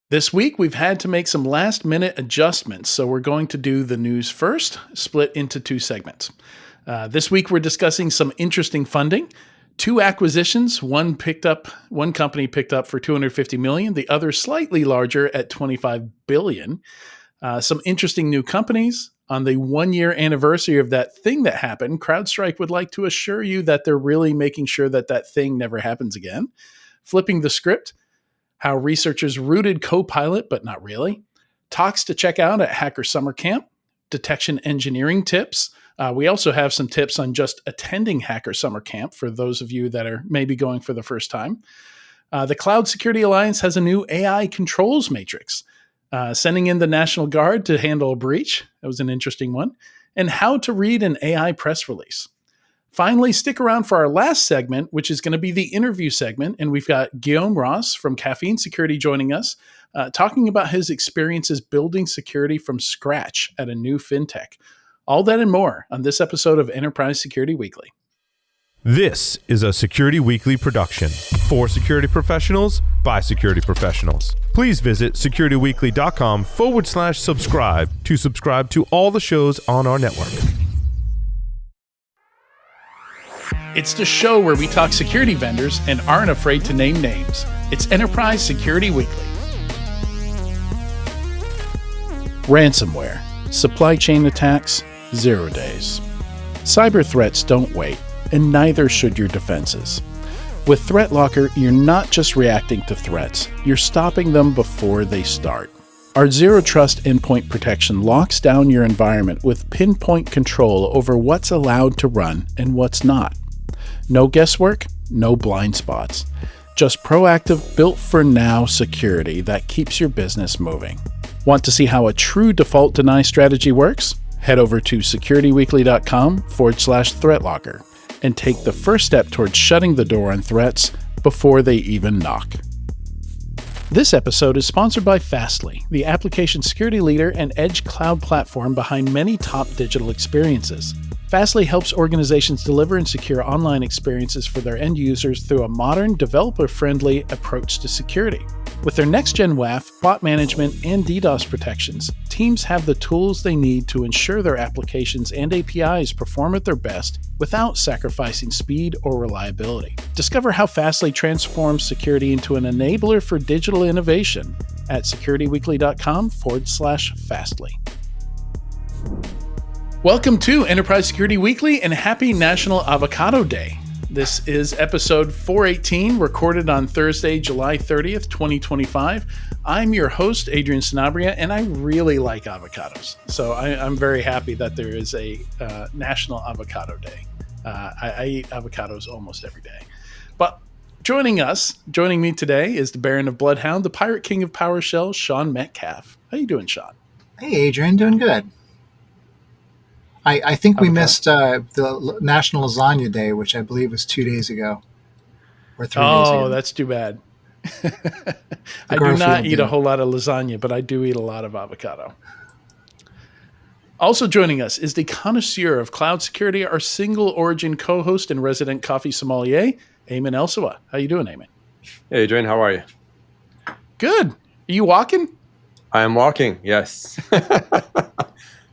This week, we've had to make some last minute adjustments, so we're going to do the news first, split into two segments. This week, we're discussing some interesting funding, two acquisitions. One company picked up for $250 million, the other slightly larger at $25 billion. Some interesting new companies. On the 1-year anniversary of that thing that happened, Crowdstrike would like to assure you that they're really making sure that that thing never happens again. Flipping the script, how researchers rooted Copilot, but not really. Talks to check out at Hacker Summer Camp. Detection engineering tips. We also have some tips on just attending Hacker Summer Camp for those of you that are maybe going for the first time. The Cloud Security Alliance has a new AI controls matrix. Sending in the National Guard to handle a breach. That was an interesting one. And how to read an AI press release. Finally, stick around for our last segment, which is going to be the interview segment. And we've got Guillaume Ross from Caffeine Security joining us, talking about his experiences building security from scratch at a new fintech. All that and more on this episode of Enterprise Security Weekly. This is a Security Weekly production for security professionals by security professionals. Please visit securityweekly.com/subscribe to subscribe to all the shows on our network. It's the show where we talk security vendors and aren't afraid to name names. It's Enterprise Security Weekly. Ransomware, supply chain attacks, 0 days. Cyber threats don't wait, and neither should your defenses. With ThreatLocker, you're not just reacting to threats, you're stopping them before they start. Our Zero Trust endpoint protection locks down your environment with pinpoint control over what's allowed to run and what's not. No guesswork, no blind spots. Just proactive, built-for-now security that keeps your business moving. Want to see how a true default deny strategy works? Head over to securityweekly.com/ThreatLocker and take the first step towards shutting the door on threats before they even knock. This episode is sponsored by Fastly, the application security leader and edge cloud platform behind many top digital experiences. Fastly helps organizations deliver and secure online experiences for their end users through a modern, developer-friendly approach to security. With their next-gen WAF, bot management, and DDoS protections, teams have the tools they need to ensure their applications and APIs perform at their best without sacrificing speed or reliability. Discover how Fastly transforms security into an enabler for digital innovation at securityweekly.com/Fastly. Welcome to Enterprise Security Weekly and happy National Avocado Day. This is episode 418, recorded on Thursday, July 30th, 2025. I'm your host, Adrian Sanabria, and I really like avocados. So I'm very happy that there is a National Avocado Day. I eat avocados almost every day. But joining me today is the Baron of Bloodhound, the Pirate King of PowerShell, Sean Metcalf. How you doing, Sean? Hey, Adrian, doing good. I think we missed the National Lasagna Day, which I believe was 2 days ago or 3 days ago. Oh, that's too bad. I do not eat a whole lot of lasagna, but I do eat a lot of avocado. Also joining us is the connoisseur of cloud security, our single origin co-host and resident coffee sommelier, Eamon Elsawa. How you doing, Eamon? Hey, Adrian, how are you? Good. Are you walking? I am walking, yes.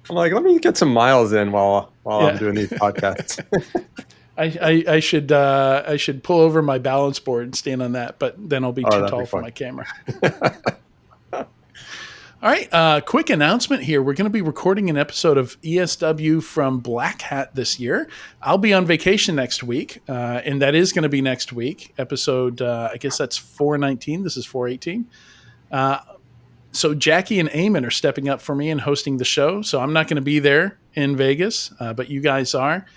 I'm like, let me get some miles in while I'm doing these podcasts. I should pull over my balance board and stand on that, but then I'll be too tall for my camera. All right, quick announcement here. We're going to be recording an episode of ESW from Black Hat this year. I'll be on vacation next week, and that is going to be next week. Episode, I guess that's 419. This is 418. So Jackie and Eamon are stepping up for me and hosting the show. So I'm not going to be there in Vegas, but you guys are.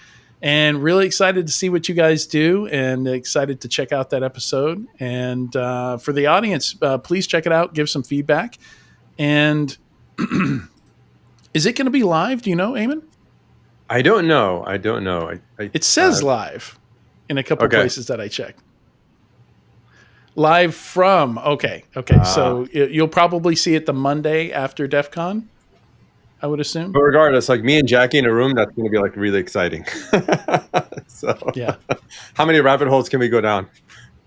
And really excited to see what you guys do and excited to check out that episode. And for the audience, please check it out. Give some feedback. And is it going to be live? Do you know, Eamon? I don't know. It says live in a couple places that I checked. Live from, okay. So you'll probably see it the Monday after DEF CON, I would assume. But regardless, like me and Jackie in a room, that's going to be like really exciting. So, yeah. How many rabbit holes can we go down?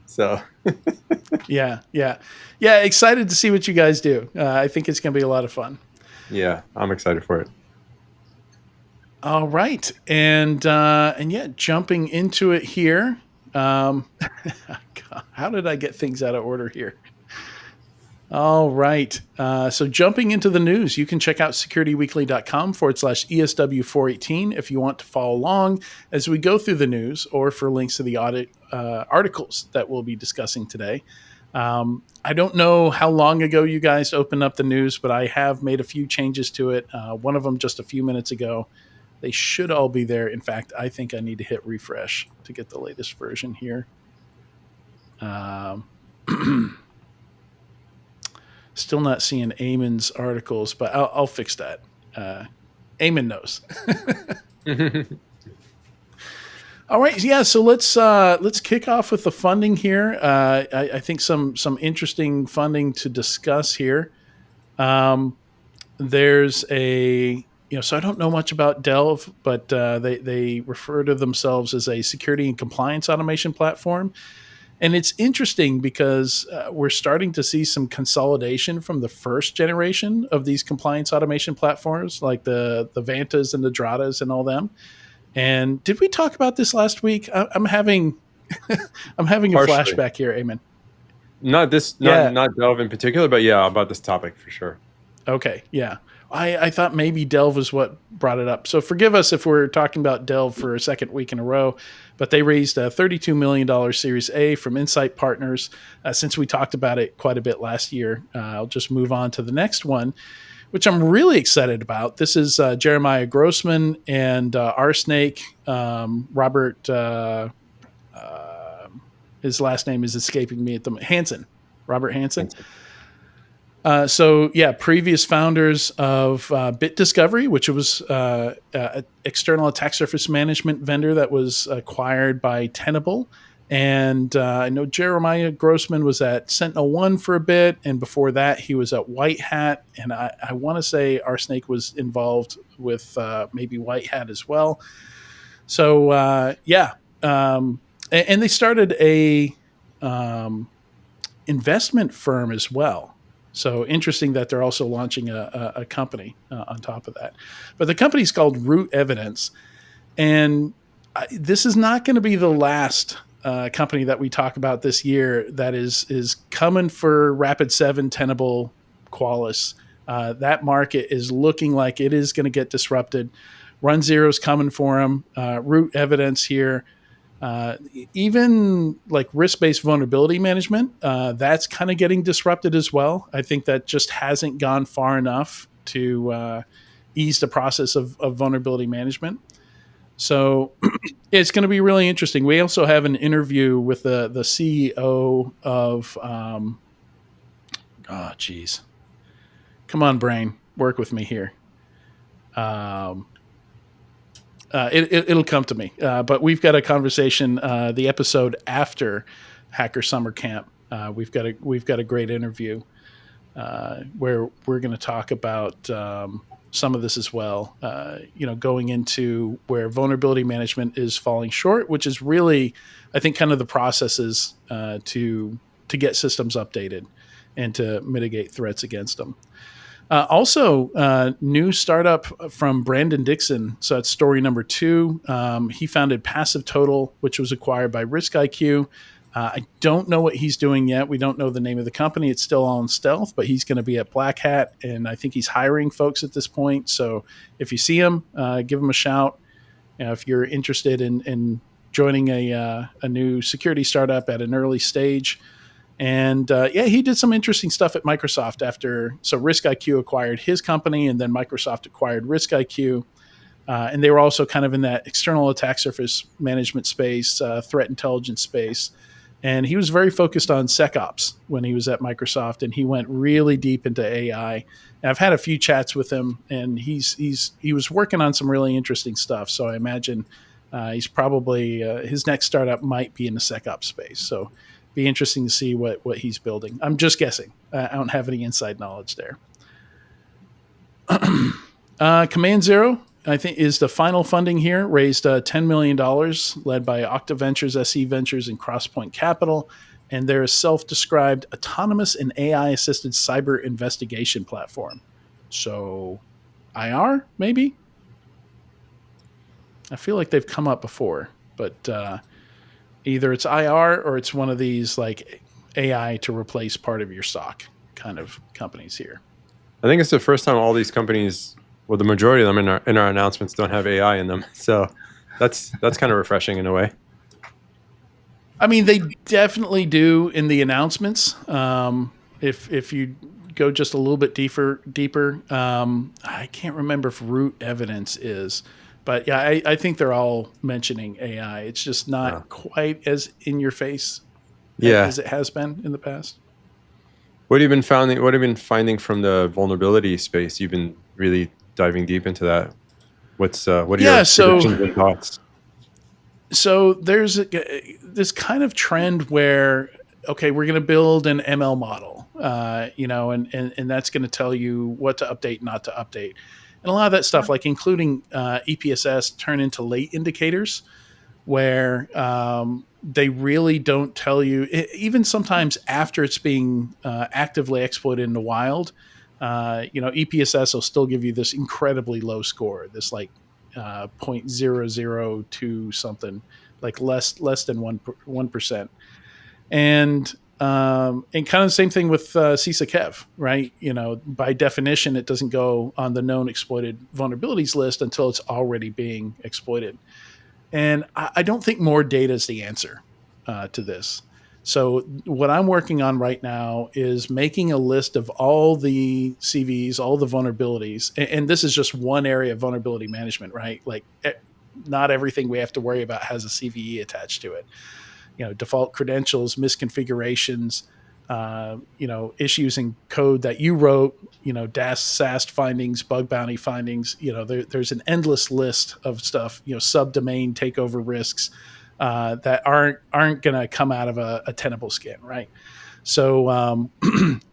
So Yeah. Excited to see what you guys do. I think it's going to be a lot of fun. yeah, I'm excited for it. All right, and yeah, jumping into it here. God, how did I get things out of order here? All right. So jumping into the news, you can check out securityweekly.com/ESW418 if you want to follow along as we go through the news or for links to the audit articles that we'll be discussing today. I don't know how long ago you guys opened up the news, but I have made a few changes to it. One of them just a few minutes ago. They should all be there. In fact, I think I need to hit refresh to get the latest version here. Still not seeing Eamon's articles, but I'll fix that. Eamon knows. All right, yeah. So let's kick off with the funding here. I think some interesting funding to discuss here. There's a so I don't know much about Delve, but they refer to themselves as a security and compliance automation platform. And it's interesting because we're starting to see some consolidation from the first generation of these compliance automation platforms, like the Vantas and the Dratas and all them. And did we talk about this last week? I'm having I'm having a Partially. flashback here, Eamon. Not Delve in particular, but yeah, about this topic for sure. Okay, yeah. I thought maybe Delve was what brought it up. So forgive us if we're talking about Delve for a second week in a row, but they raised a $32 million Series A from Insight Partners. Since we talked about it quite a bit last year, I'll just move on to the next one, which I'm really excited about. This is Jeremiah Grossman and RSnake, Robert, his last name is escaping me at the moment, Hansen, Robert Hansen. So yeah, previous founders of Bit Discovery, which was an external attack surface management vendor that was acquired by Tenable. And I know Jeremiah Grossman was at SentinelOne for a bit. And before that, he was at White Hat. And I want to say RSnake was involved with maybe White Hat as well. So yeah. And they started a investment firm as well. So interesting that they're also launching a company on top of that. But the company's called Root Evidence. And this is not going to be the last company that we talk about this year that is coming for Rapid7, Tenable, Qualys. That market is looking like it is going to get disrupted. Run Zero's coming for them. Root Evidence here. Even like risk-based vulnerability management, that's kind of getting disrupted as well. I think that just hasn't gone far enough to ease the process of vulnerability management. So it's going to be really interesting. We also have an interview with the CEO of, oh, geez. Come on, brain. Work with me here. It'll come to me. But we've got a conversation, the episode after Hacker Summer Camp. We've got a great interview where we're going to talk about some of this as well. Going into where vulnerability management is falling short, which is really, I think, kind of the processes to get systems updated and to mitigate threats against them. Also, new startup from Brandon Dixon. So that's story number 2. He founded Passive Total, which was acquired by RiskIQ. I don't know what he's doing yet. We don't know the name of the company. It's still all in stealth, but he's going to be at Black Hat, and I think he's hiring folks at this point. So if you see him, give him a shout. If you're interested in joining a new security startup at an early stage. And he did some interesting stuff at Microsoft so RiskIQ acquired his company, and then Microsoft acquired RiskIQ. And they were also kind of in that external attack surface management space, threat intelligence space. And he was very focused on SecOps when he was at Microsoft, and he went really deep into AI. And I've had a few chats with him, and he was working on some really interesting stuff. So I imagine he's probably his next startup might be in the SecOps space. So be interesting to see what he's building. I'm just guessing. I don't have any inside knowledge there. Command Zero, I think, is the final funding here, raised $10 million, led by Octa Ventures, SE Ventures, and Crosspoint Capital. and they're a self-described autonomous and AI-assisted cyber investigation platform. So, IR maybe. I feel like they've come up before, but either it's IR or it's one of these like AI to replace part of your SOC kind of companies here. I think it's the first time all these companies, well, the majority of them in our announcements don't have AI in them. So that's kind of refreshing in a way. I mean, they definitely do in the announcements. If you go just a little bit deeper, I can't remember if root evidence is, but yeah, I think they're all mentioning AI. It's just not quite as in your face as it has been in the past. What have you been finding? What have you been finding from the vulnerability space? You've been really diving deep into that. What are your predictions and thoughts? So there's this kind of trend where, okay, we're going to build an ML model, and that's going to tell you what to update, not to update. And a lot of that stuff, like including EPSS, turn into late indicators where they really don't tell you, even sometimes after it's being actively exploited in the wild, EPSS will still give you this incredibly low score, this like 0.002 something, like less than 1%. And kind of the same thing with CISA Kev, right? By definition, it doesn't go on the known exploited vulnerabilities list until it's already being exploited. And I don't think more data is the answer to this. So what I'm working on right now is making a list of all the CVs, all the vulnerabilities. And this is just one area of vulnerability management, right? Like not everything we have to worry about has a CVE attached to it. Default credentials, misconfigurations, issues in code that you wrote, DAS, SAST findings, bug bounty findings. There's an endless list of stuff, subdomain takeover risks that aren't going to come out of a tenable scan, right? So,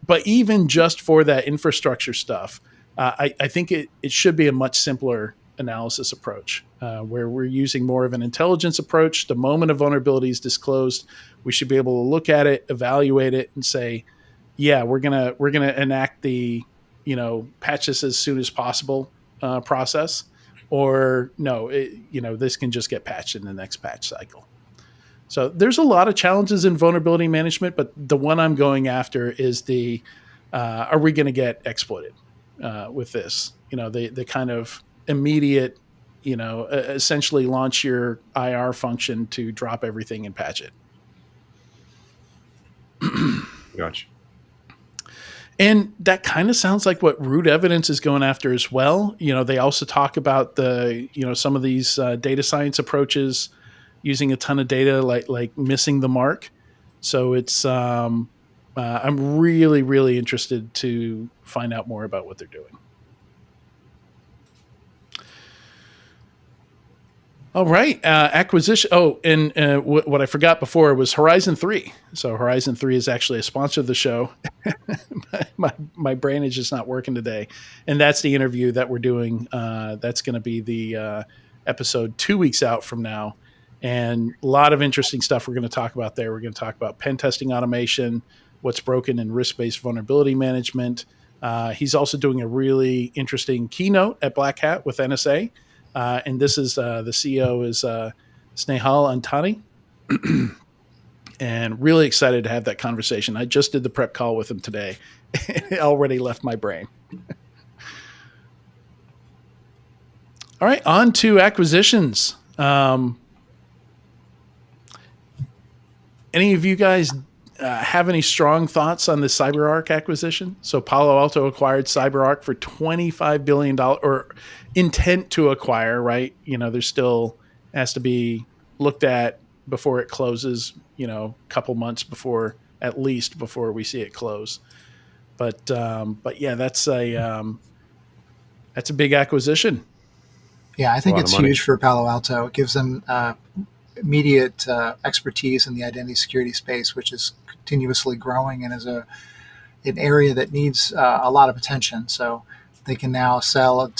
but even just for that infrastructure stuff, I think it should be a much simpler analysis approach where we're using more of an intelligence approach. The moment a vulnerability is disclosed, we should be able to look at it, evaluate it, and say, yeah, we're gonna enact the patch this as soon as possible process, or no, this can just get patched in the next patch cycle. So there's a lot of challenges in vulnerability management, but the one I'm going after is are we going to get exploited with this? The kind of immediate, essentially launch your IR function to drop everything and patch it. Gotcha. And that kind of sounds like what root evidence is going after as well. They also talk about some of these data science approaches using a ton of data, like missing the mark. So it's I'm really, really interested to find out more about what they're doing. All right, acquisition. Oh, and what I forgot before was Horizon 3. So Horizon 3 is actually a sponsor of the show. my brain is just not working today. And that's the interview that we're doing. That's going to be the episode 2 weeks out from now. And a lot of interesting stuff we're going to talk about there. We're going to talk about pen testing automation, what's broken in risk-based vulnerability management. He's also doing a really interesting keynote at Black Hat with NSA. And this is the CEO is Snehal Antani. And really excited to have that conversation. I just did the prep call with him today. It already left my brain. All right, on to acquisitions. Any of you guys have any strong thoughts on the CyberArk acquisition? So Palo Alto acquired CyberArk for $25 billion, or intent to acquire, right? There's still has to be looked at before it closes, a couple months at least before we see it close. But yeah, that's a big acquisition. Yeah, I think it's huge for Palo Alto. It gives them immediate expertise in the identity security space, which is continuously growing and is an area that needs a lot of attention. So they can now sell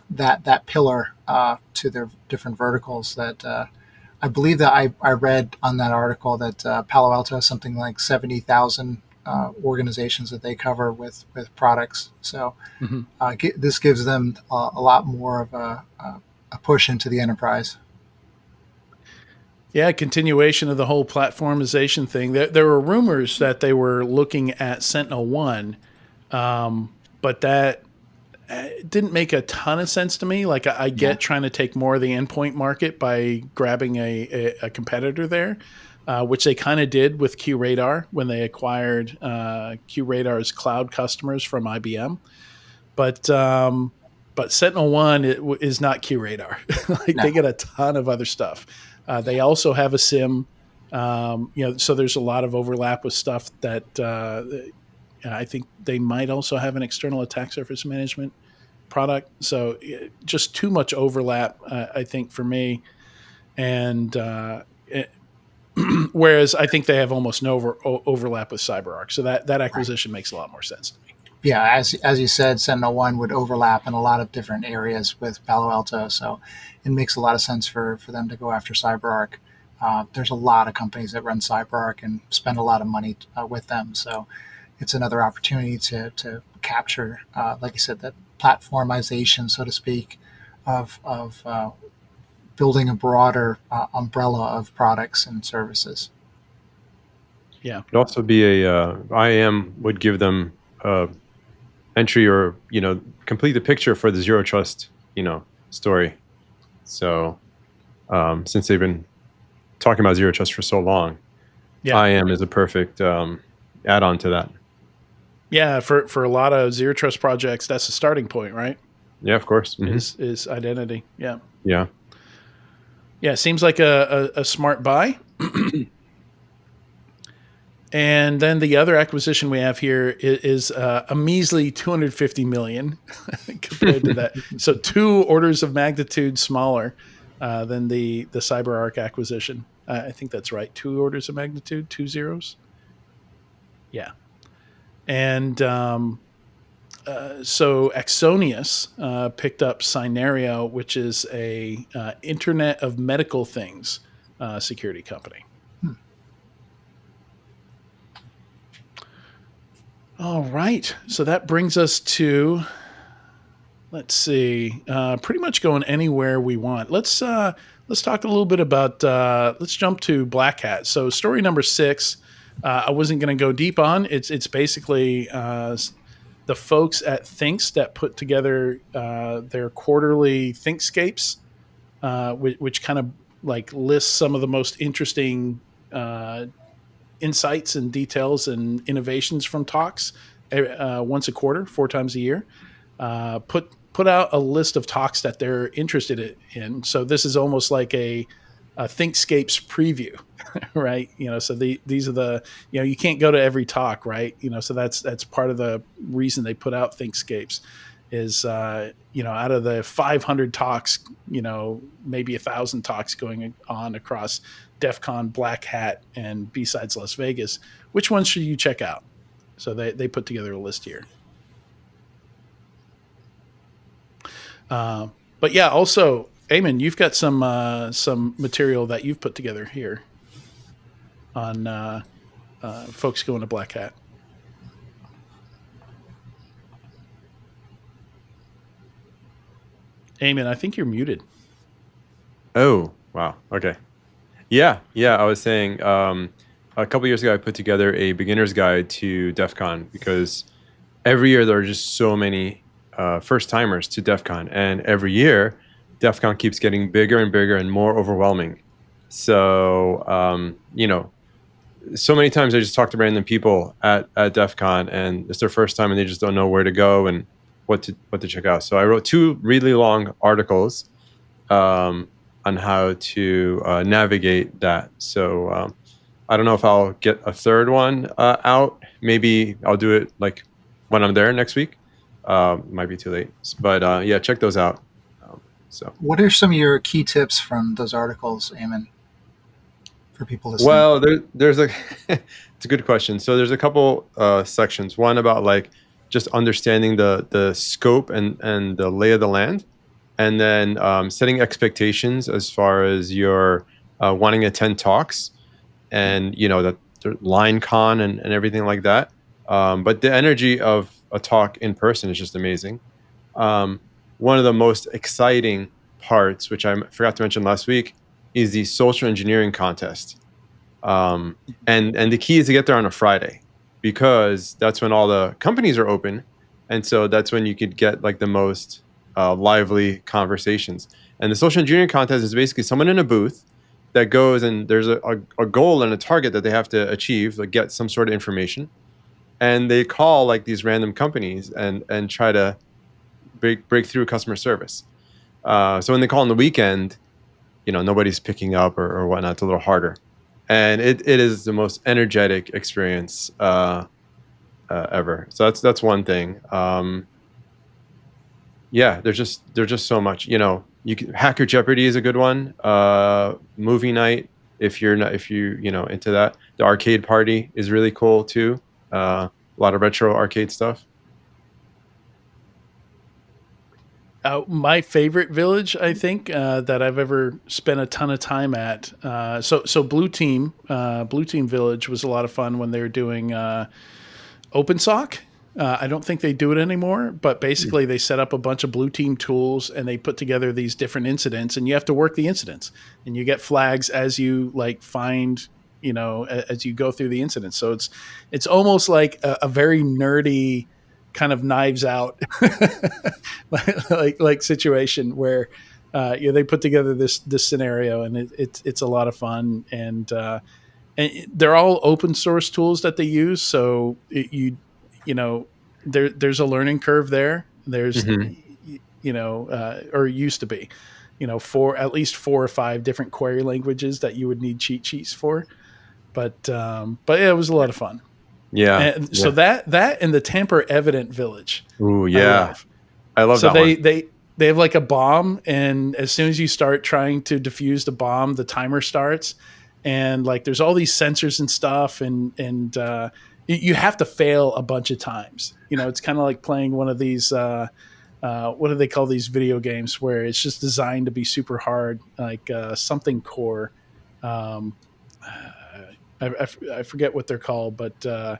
that pillar to their different verticals that I believe that I read on that article that Palo Alto has something like 70,000 organizations that they cover with products. So this gives them a lot more of a push into the enterprise. Yeah, continuation of the whole platformization thing. There were rumors that they were looking at Sentinel-1, but that didn't make a ton of sense to me. Like I get trying to take more of the endpoint market by grabbing a competitor there, which they kind of did with QRadar when they acquired QRadar's cloud customers from IBM. But Sentinel-1 is not QRadar. They get a ton of other stuff. They also have a SIM, so there's a lot of overlap with stuff that I think they might also have an external attack surface management product. So just too much overlap, I think, for me. And whereas I think they have almost no overlap with CyberArk. So that acquisition makes a lot more sense to me. Yeah, as you said, Sentinel-1 would overlap in a lot of different areas with Palo Alto, so it makes a lot of sense for them to go after CyberArk. There's a lot of companies that run CyberArk and spend a lot of money with them, so it's another opportunity to capture, like you said, that platformization, so to speak, of building a broader umbrella of products and services. Yeah, it'd also be IAM would give them entry or complete the picture for the zero trust story. So since they've been talking about zero trust for so long, IAM is a perfect add-on to that. Yeah, for a lot of zero trust projects, that's the starting point, right? Yeah, of course. Is identity. Yeah. Seems like a smart buy. And then the other acquisition we have here is a measly $250 million compared to that. So 2 orders of magnitude smaller than the CyberArk acquisition. I think that's right. 2 orders of magnitude, 2 zeros. Yeah. And so Axonius picked up Cynario, which is a Internet of Medical Things security company. All right. So that brings us to, let's see, pretty much going anywhere we want. Let's talk a little bit about, let's jump to Black Hat. So story number 6, I wasn't going to go deep on. It's basically the folks at Thinks that put together their quarterly Thinkscapes, which kind of like lists some of the most interesting insights and details and innovations from talks once a quarter, 4 times a year. Put out a list of talks that they're interested in. So this is almost like a Thinkscapes preview, right? So these are the, you can't go to every talk, right? So that's part of the reason they put out Thinkscapes is, out of the 500 talks, maybe 1,000 talks going on across DEF CON, Black Hat, and B-Sides Las Vegas, which ones should you check out? So they put together a list here. But yeah, also, Eamon, you've got some material that you've put together here on folks going to Black Hat. Eamon, I think you're muted. Oh, wow. Okay. Yeah. I was saying a couple years ago, I put together a beginner's guide to DEF CON because every year there are just so many first-timers to DEF CON. And every year, DEF CON keeps getting bigger and bigger and more overwhelming. So, so many times I just talk to random people at DEF CON and it's their first time and they just don't know where to go and what to check out. So I wrote 2 really long articles on how to navigate that. So I don't know if I'll get a third one out. Maybe I'll do it like when I'm there next week. Might be too late, but yeah, check those out. So, what are some of your key tips from those articles, Eamon, for people listening? Well, there's it's a good question. So there's a couple sections. One about like just understanding the scope and the lay of the land, and then setting expectations as far as your wanting to attend talks, and that line con and everything like that. But the energy of a talk in person is just amazing. One of the most exciting parts, which I forgot to mention last week, is the social engineering contest. And the key is to get there on a Friday, because that's when all the companies are open, and so that's when you could get like the most lively conversations. And the social engineering contest is basically someone in a booth that goes, and there's a goal and a target that they have to achieve, like get some sort of information, and they call like these random companies and try to break through customer service. So when they call on the weekend, nobody's picking up or whatnot. It's a little harder, and it is the most energetic experience ever. So that's one thing. Yeah, there's just so much. You can, Hacker Jeopardy is a good one. Movie night, if you into that. The arcade party is really cool too. A lot of retro arcade stuff. My favorite village, I think, that I've ever spent a ton of time at. So Blue Team Village was a lot of fun when they were doing OpenSOC. I don't think they do it anymore, but basically they set up a bunch of Blue Team tools and they put together these different incidents, and you have to work the incidents, and you get flags as you find, as you go through the incidents. So it's almost like a very nerdy kind of Knives Out like situation where they put together this scenario, and it's a lot of fun, and they're all open source tools that they use. So there's a learning curve there. There's or used to be, for at least 4 or 5 different query languages that you would need cheat sheets for. But yeah, it was a lot of fun. Yeah. And so that and the Tamper Evident Village. Ooh, yeah. I love so that one. They have like a bomb, and as soon as you start trying to defuse the bomb, the timer starts, and like there's all these sensors and stuff, and you have to fail a bunch of times. It's kind of like playing one of these what do they call these video games where it's just designed to be super hard, like something core. I forget what they're called, but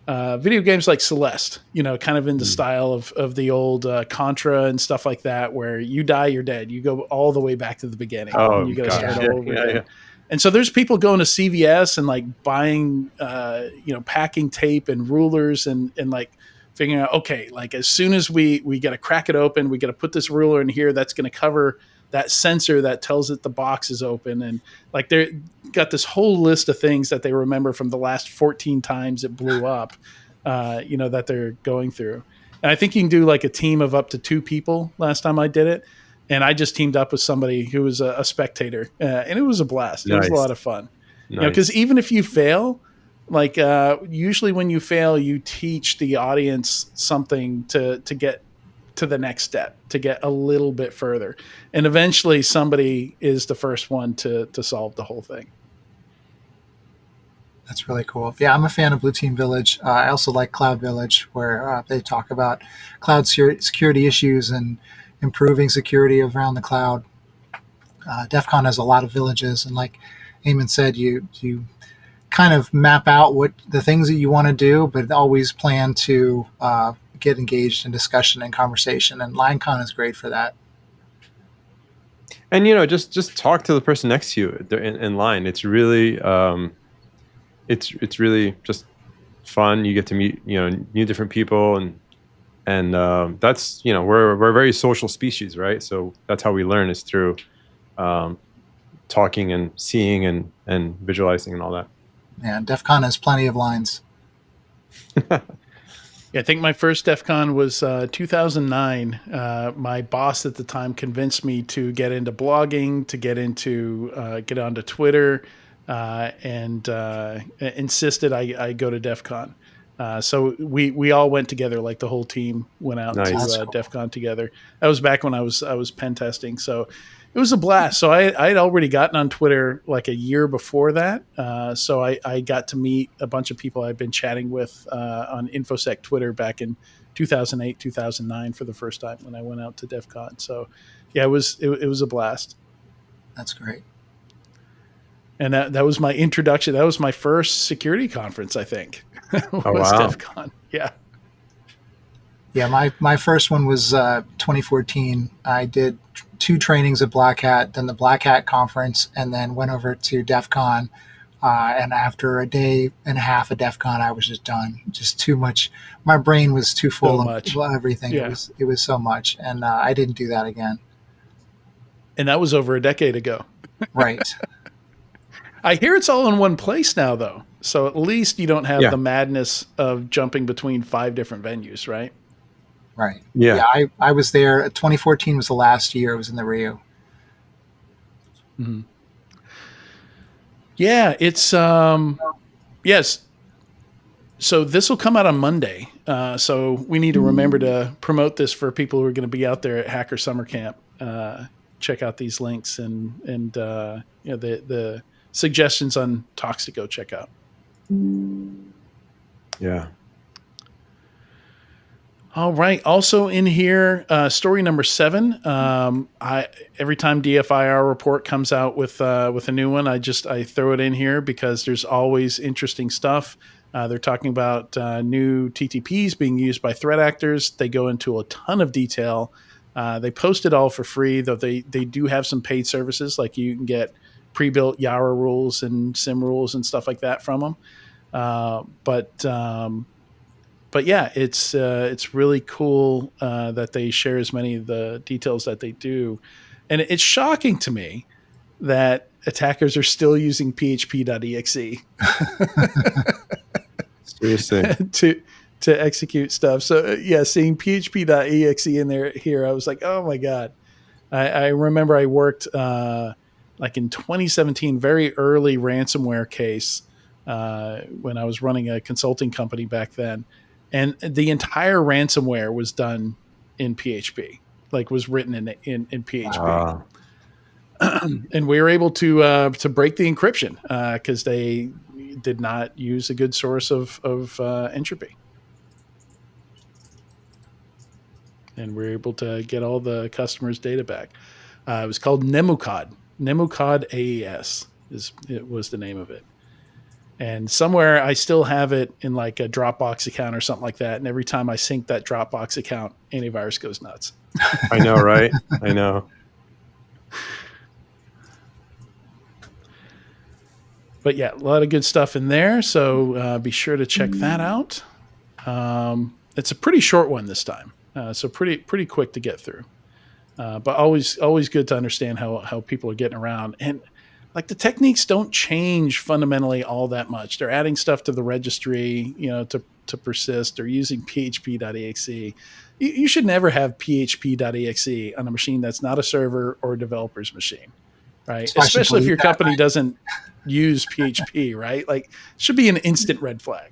video games like Celeste, kind of in the style of the old Contra and stuff like that, where you die, you're dead. You go all the way back to the beginning, and you got to start all over again. Yeah. And so there's people going to CVS and like buying, packing tape and rulers and like figuring out, okay, like as soon as we got to crack it open, we got to put this ruler in here that's going to cover that sensor that tells it the box is open. And like they got this whole list of things that they remember from the last 14 times it blew up, that they're going through. And I think you can do like a team of up to 2 people last time I did it. And I just teamed up with somebody who was a spectator, and it was a blast. Nice. It was a lot of fun. Nice. Because even if you fail, like usually when you fail, you teach the audience something to get to the next step, to get a little bit further. And eventually somebody is the first one to solve the whole thing. That's really cool. Yeah, I'm a fan of Blue Team Village. I also like Cloud Village, where they talk about cloud security issues and improving security around the cloud. DEF CON has a lot of villages, and like Eamon said, you kind of map out what the things that you want to do, but always plan to get engaged in discussion and conversation. And LineCon is great for that. And just talk to the person next to you in line. It's really it's really just fun. You get to meet new different people, and that's we're a very social species, right? So that's how we learn, is through talking and seeing and visualizing and all that. Yeah, DEF CON has plenty of lines. Yeah, I think my first DEF CON was 2009. My boss at the time convinced me to get into blogging, to get onto Twitter, and insisted I go to DEF CON. So we all went together, like the whole team went out to DEF CON together. That was back when I was pen testing. So it was a blast. So I'd already gotten on Twitter like a year before that. So I got to meet a bunch of people I'd been chatting with on InfoSec Twitter back in 2008, 2009 for the first time when I went out to DEF CON. So yeah, it was a blast. That's great. And that was my introduction. That was my first security conference, I think. Oh, was wow. DEF CON. Yeah. Yeah, my first one was 2014. I did 2 trainings at Black Hat, then the Black Hat conference, and then went over to DEF CON. And after a day and a half of DEF CON, I was just done. Just too much. My brain was too So full much. of everything. Yeah. It was so much, and I didn't do that again. And that was over a decade ago. Right. I hear it's all in one place now, though. So at least you don't have Yeah. the madness of jumping between 5 different venues, right? Right. Yeah. I was there. 2014 was the last year I was in the Rio. Mm-hmm. Yeah, it's yes. So this will come out on Monday. So we need to remember to promote this for people who are going to be out there at Hacker Summer Camp. Check out these links and the suggestions on talks to go check out. Yeah. All right. Also in here, story number 7. Every time DFIR report comes out with a new one, I throw it in here because there's always interesting stuff. They're talking about new TTPs being used by threat actors. They go into a ton of detail. They post it all for free, though they do have some paid services, like you can get pre-built Yara rules and SIM rules and stuff like that from them. But yeah, it's really cool that they share as many of the details that they do, and it's shocking to me that attackers are still using php.exe Seriously. to execute stuff. So yeah, seeing php.exe in there here, I was like, oh my god. I remember I worked like in 2017, very early ransomware case when I was running a consulting company back then. And the entire ransomware was done in PHP, like was written in PHP. And we were able to break the encryption because they did not use a good source of entropy. And we were able to get all the customers' data back. It was called Nemocod. Nemocod AES was the name of it. And somewhere I still have it in like a Dropbox account or something like that. And every time I sync that Dropbox account, antivirus goes nuts. I know, right? I know. But yeah, a lot of good stuff in there. So be sure to check that out. It's a pretty short one this time. So pretty quick to get through. But always good to understand how people are getting around. And like the techniques don't change fundamentally all that much. They're adding stuff to the registry, to persist. They're using php.exe. You should never have php.exe on a machine that's not a server or a developer's machine, right? So especially if your company doesn't use PHP, right? Like, it should be an instant red flag.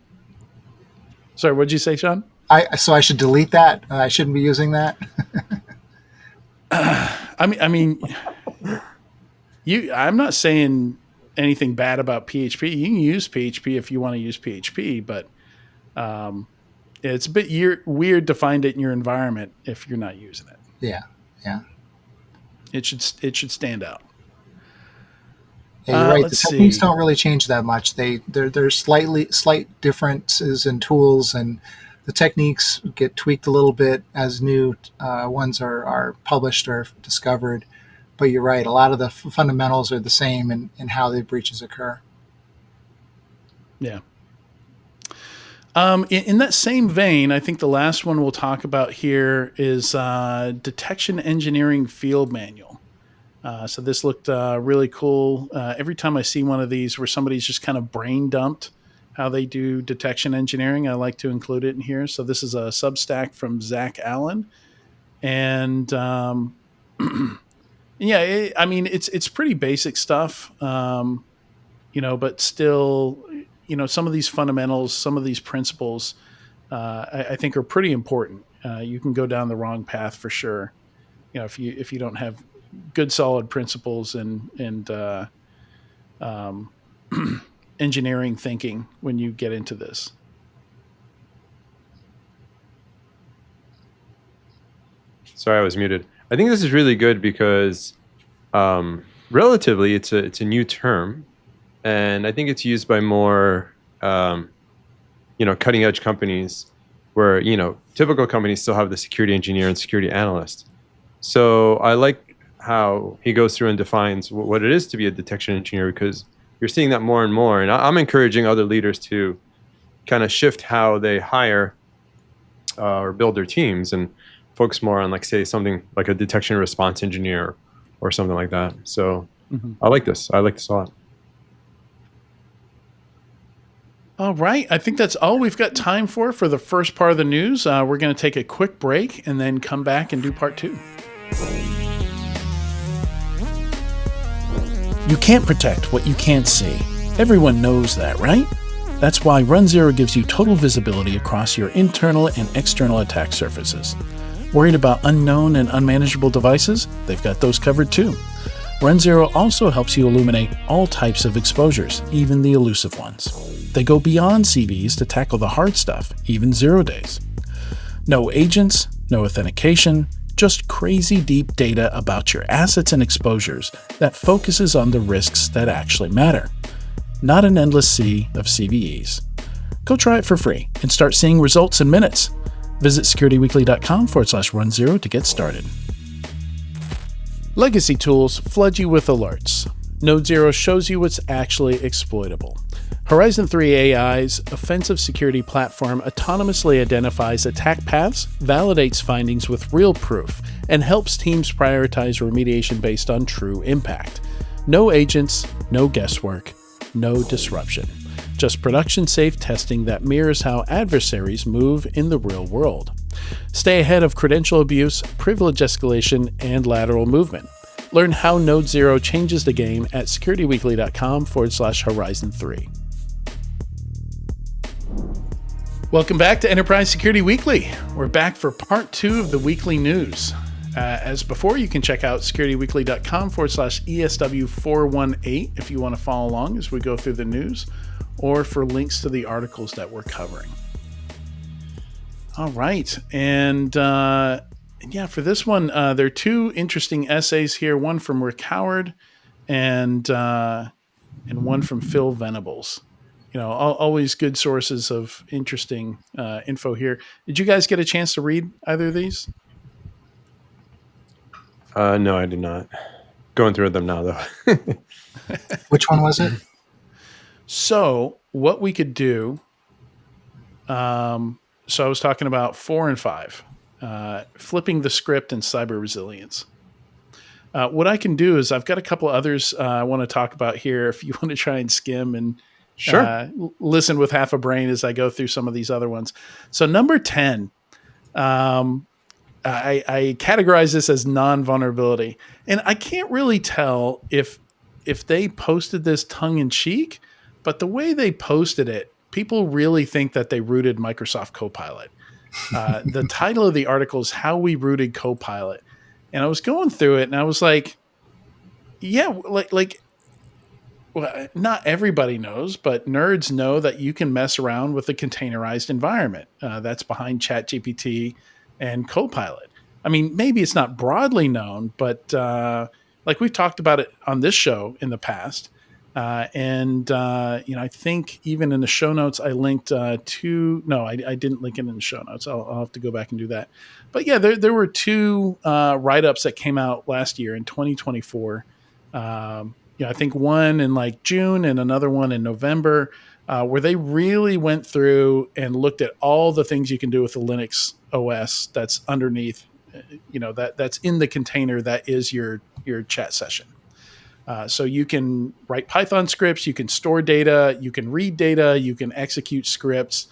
Sorry, what'd you say, Sean? So I should delete that? I shouldn't be using that? I mean, I'm not saying anything bad about PHP. You can use PHP if you want to use PHP, but it's a bit weird to find it in your environment if you're not using it. Yeah. It should stand out. Yeah, you're right. The techniques don't really change that much. There's slight differences in tools, and the techniques get tweaked a little bit as new ones are published or discovered. But you're right. A lot of the fundamentals are the same in how the breaches occur. Yeah. In that same vein, I think the last one we'll talk about here is Detection Engineering Field Manual. So this looked really cool. Every time I see one of these where somebody's just kind of brain dumped how they do detection engineering, I like to include it in here. So this is a Substack from Zach Allen. And yeah, it's pretty basic stuff, but still, some of these fundamentals, some of these principles, I think are pretty important. You can go down the wrong path for sure. If you don't have good solid principles and engineering thinking when you get into this. Sorry, I was muted. I think this is really good because relatively it's a new term, And I think it's used by more, cutting edge companies where, typical companies still have the security engineer and security analyst. So I like how he goes through and defines what it is to be a detection engineer, because you're seeing that more and more. And I'm encouraging other leaders to kind of shift how they hire or build their teams and focus more on, like, say, something like a detection response engineer or something like that. So I like this. I like this a lot. All right. I think that's all we've got time for the first part of the news. We're going to take a quick break and then come back and do part 2. You can't protect what you can't see. Everyone knows that, right? That's why Run Zero gives you total visibility across your internal and external attack surfaces. Worried about unknown and unmanageable devices? They've got those covered too. Run Zero also helps you illuminate all types of exposures, even the elusive ones. They go beyond CVEs to tackle the hard stuff, even 0 days. No agents, no authentication, just crazy deep data about your assets and exposures that focuses on the risks that actually matter. Not an endless sea of CVEs. Go try it for free and start seeing results in minutes. Visit securityweekly.com/run0 to get started. Legacy tools flood you with alerts. Node Zero shows you what's actually exploitable. Horizon 3 AI's offensive security platform autonomously identifies attack paths, validates findings with real proof, and helps teams prioritize remediation based on true impact. No agents, no guesswork, no disruption. Just production-safe testing that mirrors how adversaries move in the real world. Stay ahead of credential abuse, privilege escalation, and lateral movement. Learn how Node Zero changes the game at securityweekly.com/Horizon 3. Welcome back to Enterprise Security Weekly. We're back for part 2 of the weekly news. As before, you can check out securityweekly.com/ESW418 if you want to follow along as we go through the news, or for links to the articles that we're covering. All right. And for this one, there are 2 interesting essays here, one from Rick Howard and one from Phil Venables. Always good sources of interesting info here. Did you guys get a chance to read either of these? No, I did not. Going through them now, though. Which one was it? So what we could do, so I was talking about 4 and 5, flipping the script and cyber resilience. What I can do is I've got a couple others I want to talk about here if you want to try and skim and listen with half a brain as I go through some of these other ones. So number 10, I categorize this as non-vulnerability. And I can't really tell if they posted this tongue-in-cheek, but the way they posted it, people really think that they rooted Microsoft Copilot. The title of the article is How We Rooted Copilot. And I was going through it and I was like, well, not everybody knows, but nerds know that you can mess around with a containerized environment that's behind ChatGPT and Copilot. I mean, maybe it's not broadly known, but we've talked about it on this show in the past. I think even in the show notes, I linked I didn't link it in the show notes. I'll have to go back and do that. But yeah, there were 2 write-ups that came out last year in 2024. I think one in June and another one in November, where they really went through and looked at all the things you can do with the Linux OS that's underneath, that's in the container that is your chat session. So you can write Python scripts, you can store data, you can read data, you can execute scripts,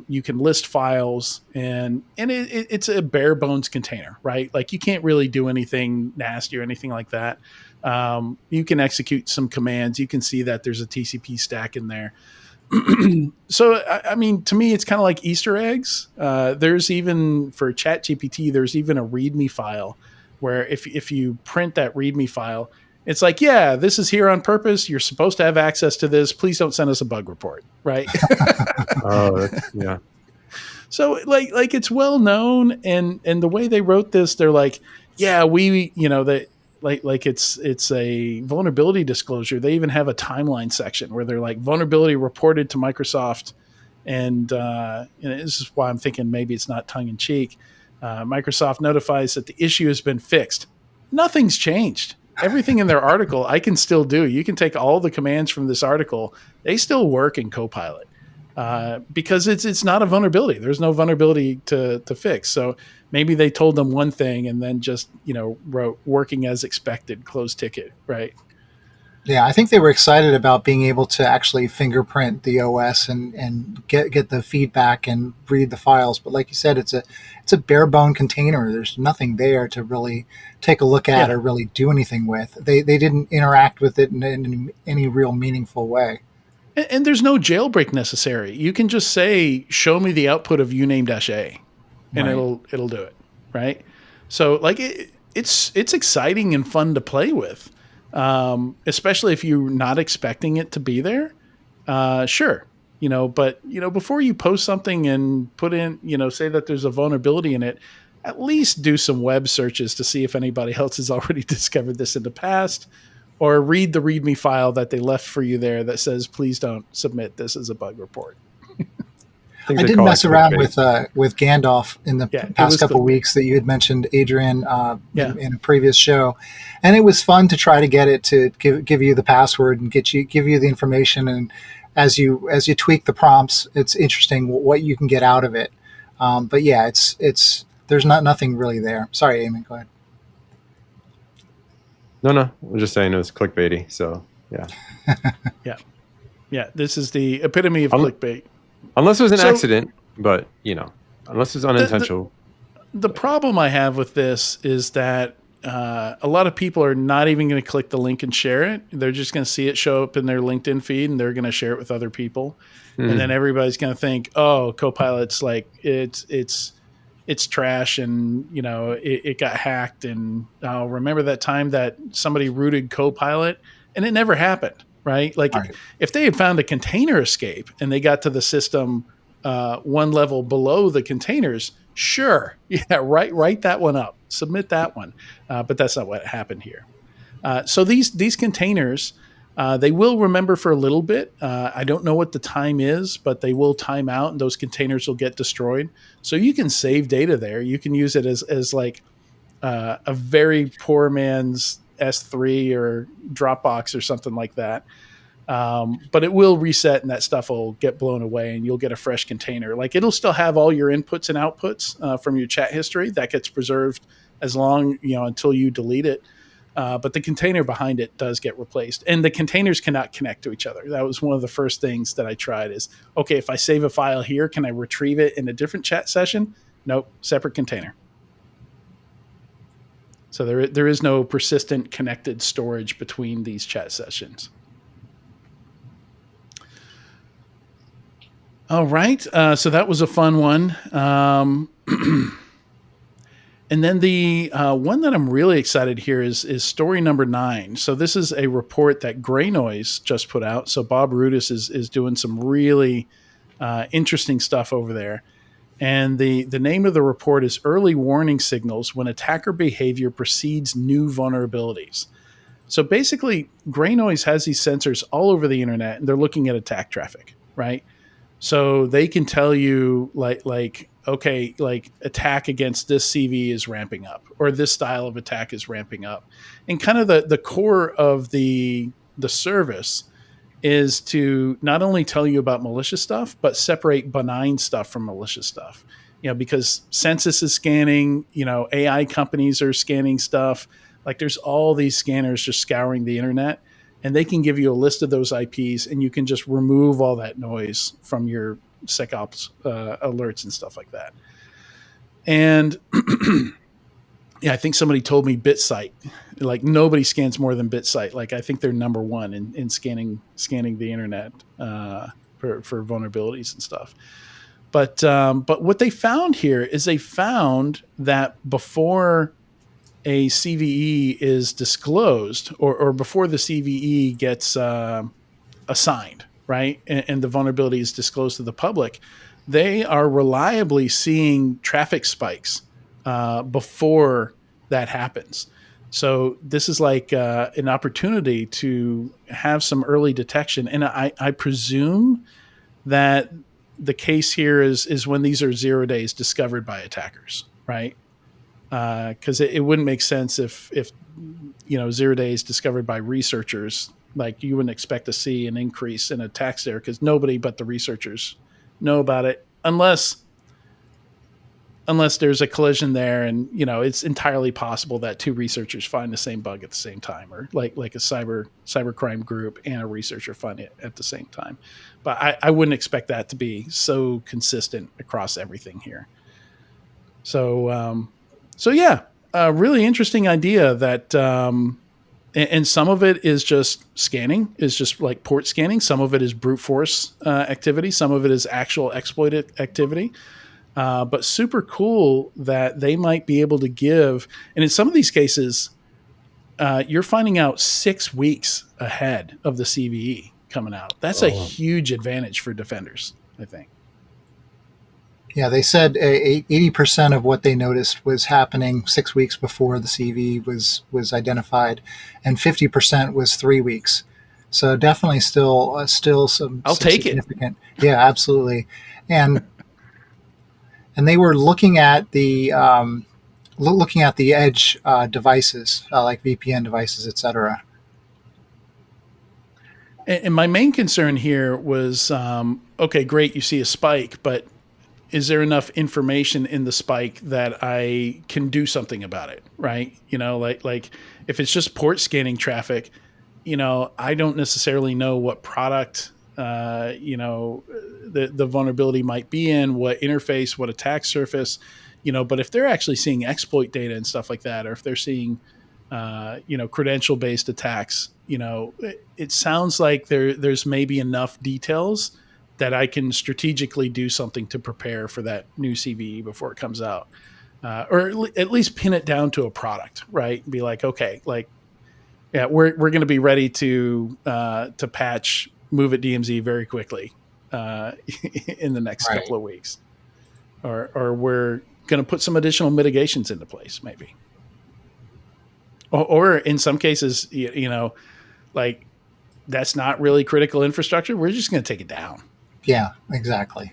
you can list files, and it's a bare bones container, right? You can't really do anything nasty or anything like that. You can execute some commands. You can see that there's a TCP stack in there. So, I mean, to me, it's kind of like Easter eggs. There's even for ChatGPT, there's even a README file where if you print that README file, it's like, yeah, this is here on purpose. You're supposed to have access to this. Please don't send us a bug report, right? Yeah. So it's well known, and the way they wrote this, they're like, yeah, like it's a vulnerability disclosure. They even have a timeline section where they're like vulnerability reported to Microsoft, and this is why I'm thinking maybe it's not tongue in cheek. Microsoft notifies that the issue has been fixed. Nothing's changed. Everything in their article I can still do. You can take all the commands from this article; they still work in Copilot. Because it's not a vulnerability. There's no vulnerability to fix. So maybe they told them one thing and then just, wrote working as expected, close ticket, right? Yeah, I think they were excited about being able to actually fingerprint the OS and get the feedback and read the files. But like you said, it's a bare bone container. There's nothing there to really take a look at or really do anything with. They didn't interact with it in any real meaningful way. And there's no jailbreak necessary. You can just say, "Show me the output of uname-a," and Right. it'll do it, right? So like it's exciting and fun to play with, especially if you're not expecting it to be there. Sure, but before you post something and put in, say that there's a vulnerability in it, at least do some web searches to see if anybody else has already discovered this in the past. Or read the README file that they left for you there that says, please don't submit this as a bug report. I did mess around with Gandalf in the past couple of weeks that you had mentioned, Adrian, in a previous show, and it was fun to try to get it to give you the password and give you the information. And as you tweak the prompts, it's interesting what you can get out of it. But yeah, it's there's nothing really there. Sorry, Eamon, go ahead. No, I'm just saying it was clickbaity. So yeah. Yeah. This is the epitome of clickbait. Unless it was an accident, but unless it's unintentional. The problem I have with this is that a lot of people are not even going to click the link and share it. They're just going to see it show up in their LinkedIn feed and they're going to share it with other people. Mm-hmm. And then everybody's going to think, oh, Copilot's like it's trash and it got hacked, and I'll remember that time that somebody rooted Copilot and it never happened, right? Like if they had found a container escape and they got to the system one level below the containers, sure, write that one up, submit that one, but that's not what happened here. So these containers, they will remember for a little bit. I don't know what the time is, but they will time out and those containers will get destroyed. So you can save data there. You can use it as like a very poor man's S3 or Dropbox or something like that. But it will reset and that stuff will get blown away and you'll get a fresh container. Like it'll still have all your inputs and outputs from your chat history that gets preserved as long, until you delete it. But the container behind it does get replaced, and the containers cannot connect to each other. That was one of the first things that I tried is, okay, if I save a file here, can I retrieve it in a different chat session? Nope, separate container. So there is no persistent connected storage between these chat sessions. All right, so that was a fun one. And then the one that I'm really excited here is story number 9. So this is a report that Gray Noise just put out. So Bob Rudis is doing some really interesting stuff over there. And the name of the report is Early Warning Signals When Attacker Behavior Precedes New Vulnerabilities. So basically, Gray Noise has these sensors all over the internet, and they're looking at attack traffic, right? So they can tell you okay, like attack against this CV is ramping up, or this style of attack is ramping up. And kind of the core of the service is to not only tell you about malicious stuff, but separate benign stuff from malicious stuff. Because Census is scanning, AI companies are scanning stuff. Like there's all these scanners just scouring the internet, and they can give you a list of those IPs, and you can just remove all that noise from your SecOps alerts and stuff like that. And I think somebody told me BitSite, like nobody scans more than BitSite. Like I think they're number one in scanning the internet for vulnerabilities and stuff. But what they found here is they found that before a CVE is disclosed, or before the CVE gets assigned, right, and the vulnerability is disclosed to the public, they are reliably seeing traffic spikes before that happens. So this is like an opportunity to have some early detection. And I presume that the case here is when these are 0 days discovered by attackers, right? Because it wouldn't make sense if 0 days discovered by researchers, like you wouldn't expect to see an increase in attacks there because nobody but the researchers know about it unless there's a collision there, and it's entirely possible that two researchers find the same bug at the same time, or like a cybercrime group and a researcher find it at the same time. But I wouldn't expect that to be so consistent across everything here. So yeah, a really interesting idea that, and some of it is just scanning, is just like port scanning. Some of it is brute force activity. Some of it is actual exploited activity. But super cool that they might be able to give, and in some of these cases, you're finding out 6 weeks ahead of the CVE coming out. That's a huge advantage for defenders, I think. Yeah, they said 80% of what they noticed was happening 6 weeks before the CV was identified, and 50% was 3 weeks. So definitely still some. I'll take significant. Yeah, absolutely, and they were looking at the edge devices like VPN devices, etc. And my main concern here was, okay, great, you see a spike, but is there enough information in the spike that I can do something about it, right? Like if it's just port scanning traffic, I don't necessarily know what product, the vulnerability might be in, what interface, what attack surface, but if they're actually seeing exploit data and stuff like that, or if they're seeing, credential-based attacks, it sounds like there's maybe enough details that I can strategically do something to prepare for that new CVE before it comes out, or at least pin it down to a product, right? Be like, okay, like, yeah, we're going to be ready to patch Move It DMZ very quickly in the next couple of weeks, or we're going to put some additional mitigations into place, maybe, or in some cases, like that's not really critical infrastructure. We're just going to take it down. Yeah, exactly.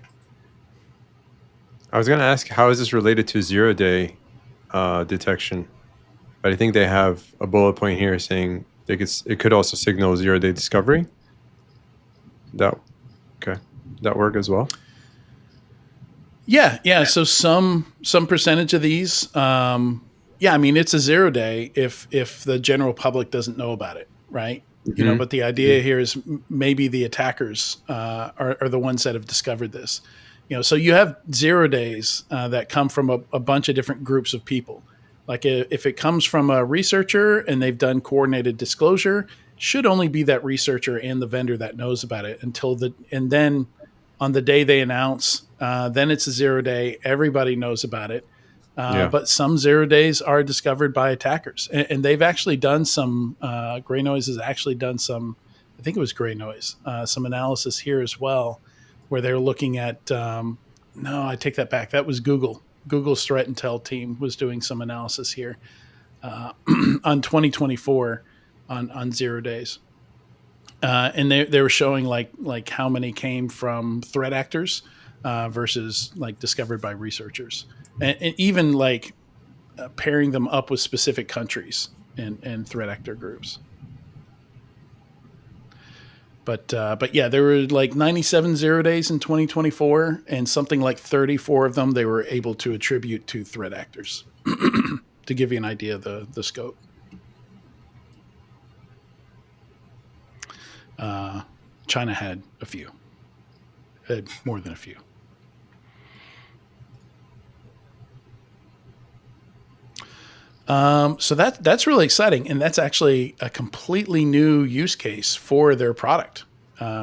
I was going to ask, how is this related to 0 day detection? But I think they have a bullet point here saying it could also signal 0 day discovery. That work as well? Yeah. So some percentage of these, I mean, it's a 0 day if the general public doesn't know about it, right? Mm-hmm. But the idea here is maybe the attackers are the ones that have discovered this. So you have 0 days that come from a bunch of different groups of people. Like if it comes from a researcher and they've done coordinated disclosure, should only be that researcher and the vendor that knows about it and then on the day they announce, then it's a 0 day. Everybody knows about it. But some 0 days are discovered by attackers, and they've actually done some. Gray Noise has actually done some. I think it was Gray Noise, some analysis here as well, where they're looking at. No, I take that back. That was Google. Google's threat intel team was doing some analysis here on 2024 on 0 days, and they were showing like how many came from threat actors versus like discovered by researchers. And even like pairing them up with specific countries and threat actor groups. But yeah, there were like 97 0 days in 2024, and something like 34 of them they were able to attribute to threat actors, to give you an idea of the scope. China had a few, had more than a few. So that's really exciting, and that's actually a completely new use case for their product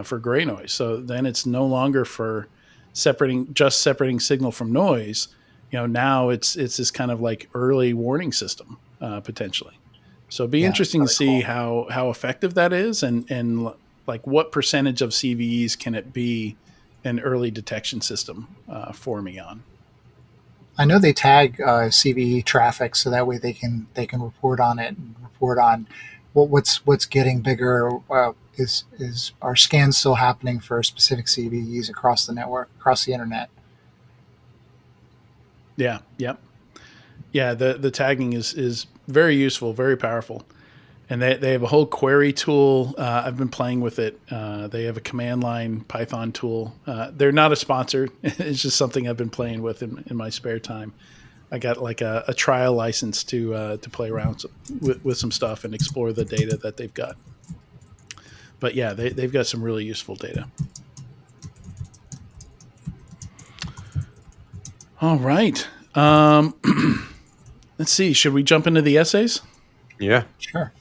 for Gray Noise. So then it's no longer for separating signal from noise. Now it's this kind of like early warning system potentially. So it'd be interesting to see how effective that is, and like what percentage of CVEs can it be an early detection system for me on. I know they tag CVE traffic so that way they can report on it and report on what's getting bigger. Is are scans still happening for specific CVEs across the network, across the internet? Yeah. Yep. Yeah. The tagging is very useful, very powerful. And they have a whole query tool. I've been playing with it. They have a command line Python tool. They're not a sponsor. It's just something I've been playing with in my spare time. I got like a trial license to play around with some stuff and explore the data that they've got. But yeah, they've got some really useful data. All right. Let's see. Should we jump into the essays? Yeah. Sure.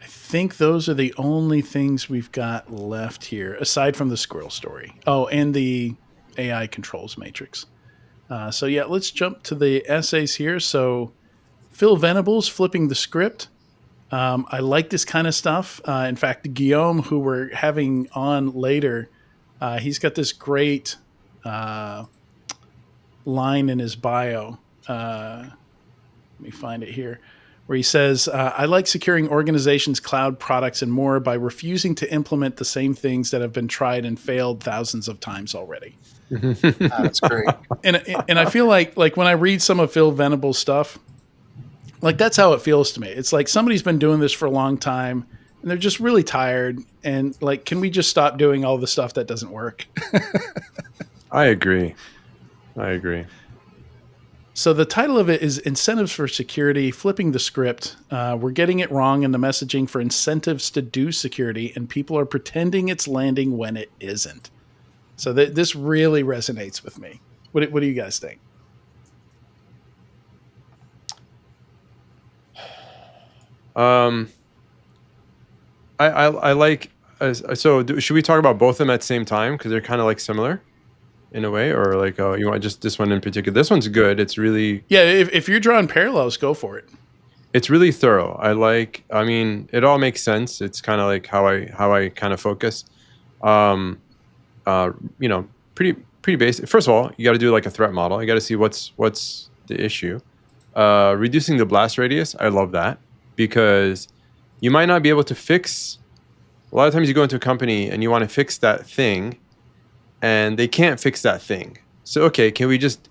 I think those are the only things we've got left here, aside from the squirrel story. Oh, and the AI controls matrix. So yeah, let's jump to the essays here. So Phil Venables flipping the script. I like this kind of stuff. In fact, Guillaume, who we're having on later, he's got this great line in his bio. Let me find it here, where he says, I like securing organizations' cloud products and more by refusing to implement the same things that have been tried and failed thousands of times already. That's great. And I feel like when I read some of Phil Venable's stuff, like that's how it feels to me. It's like somebody's been doing this for a long time and they're just really tired. And like, can we just stop doing all the stuff that doesn't work? I agree. So the title of it is Incentives for Security, Flipping the Script. We're getting it wrong in the messaging for incentives to do security, and people are pretending it's landing when it isn't. So this really resonates with me. What do you guys think? I like. So should we talk about both of them at the same time because they're kind of like similar in a way, or like you want just this one in particular? This one's good. It's really if you're drawing parallels, go for it. It's really thorough. I mean, it all makes sense. It's kind of like how I kind of focus. Pretty basic. First of all, you got to do like a threat model. You got to see what's the issue. Reducing the blast radius. I love that because you might not be able to fix. A lot of times you go into a company and you want to fix that thing, and they can't fix that thing. So okay, can we just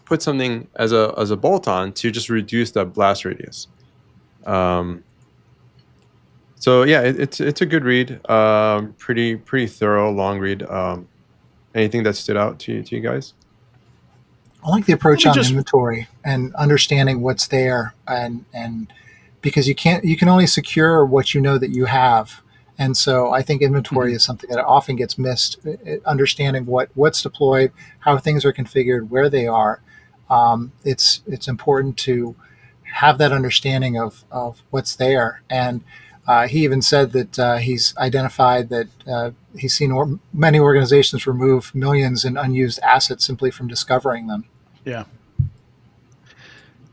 put something as a bolt-on to just reduce that blast radius? So yeah, it's a good read. Pretty thorough, long read. Anything that stood out to you guys? I like the approach on inventory and understanding what's there, and because you can only secure what you know that you have, and so I think inventory is something that often gets missed. Understanding what's deployed, how things are configured, where they are. It's important to have that understanding of what's there. And he even said that he's identified that he's seen many organizations remove millions in unused assets simply from discovering them. Yeah.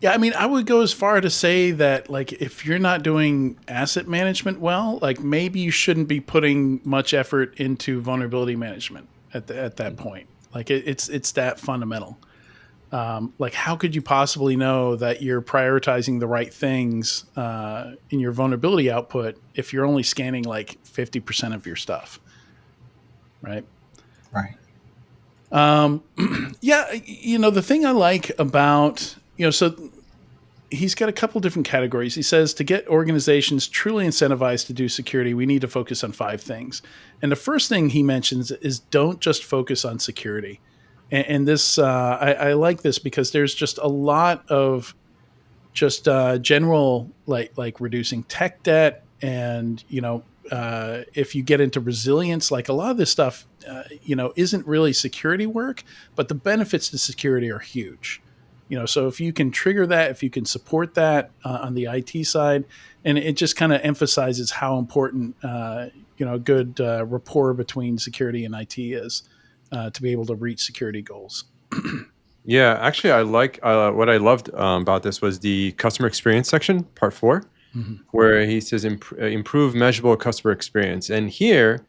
Yeah, I mean, I would go as far to say that, like, if you're not doing asset management well, like maybe you shouldn't be putting much effort into vulnerability management at that point. Like, it's that fundamental. Like, how could you possibly know that you're prioritizing the right things in your vulnerability output if you're only scanning like 50% of your stuff, right? Right. Yeah, the thing I like about, so he's got a couple different categories. He says to get organizations truly incentivized to do security, we need to focus on 5 things. And the first thing he mentions is don't just focus on security. And this, I like this because there's just a lot of just general, like reducing tech debt. And, if you get into resilience, like a lot of this stuff, isn't really security work, but the benefits to security are huge. So if you can trigger that, if you can support that on the IT side, and it just kind of emphasizes how important, good rapport between security and IT is. To be able to reach security goals. Yeah, actually, I like what I loved about this was the customer experience section, part 4, where he says improve measurable customer experience. And here,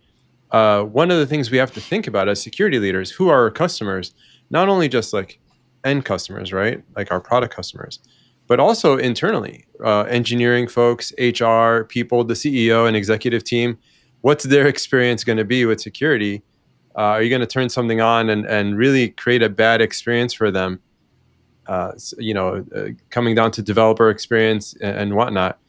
one of the things we have to think about as security leaders, who are our customers, not only just like end customers, right? Like our product customers, but also internally, engineering folks, HR people, the CEO and executive team. What's their experience going to be with security? Are you going to turn something on and really create a bad experience for them? Coming down to developer experience and whatnot.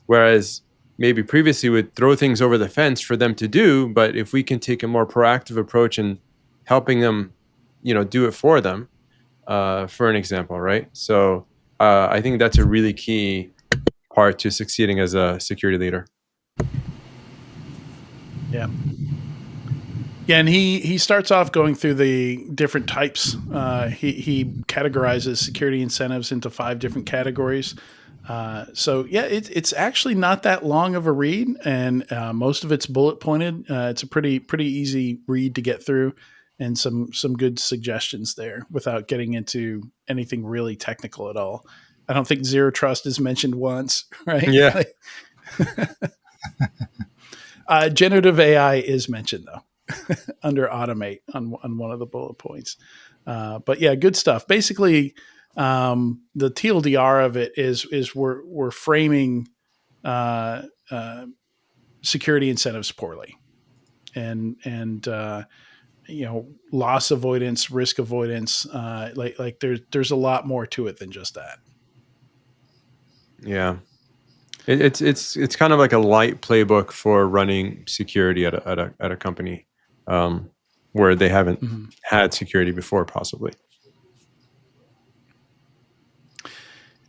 Whereas maybe previously would throw things over the fence for them to do, but if we can take a more proactive approach in helping them, do it for them, for an example, right? So I think that's a really key part to succeeding as a security leader. Yeah. Yeah, and he starts off going through the different types. He categorizes security incentives into 5 different categories. So yeah, it's actually not that long of a read, and most of it's bullet pointed. It's a pretty easy read to get through, and some good suggestions there without getting into anything really technical at all. I don't think zero trust is mentioned once, right? Yeah. Generative AI is mentioned though. Under automate on one of the bullet points. But yeah, good stuff. Basically, the TLDR of it is we're framing security incentives poorly, and loss avoidance, risk avoidance. Like there's a lot more to it than just that. Yeah. It's kind of like a light playbook for running security at a company where they haven't had security before, possibly.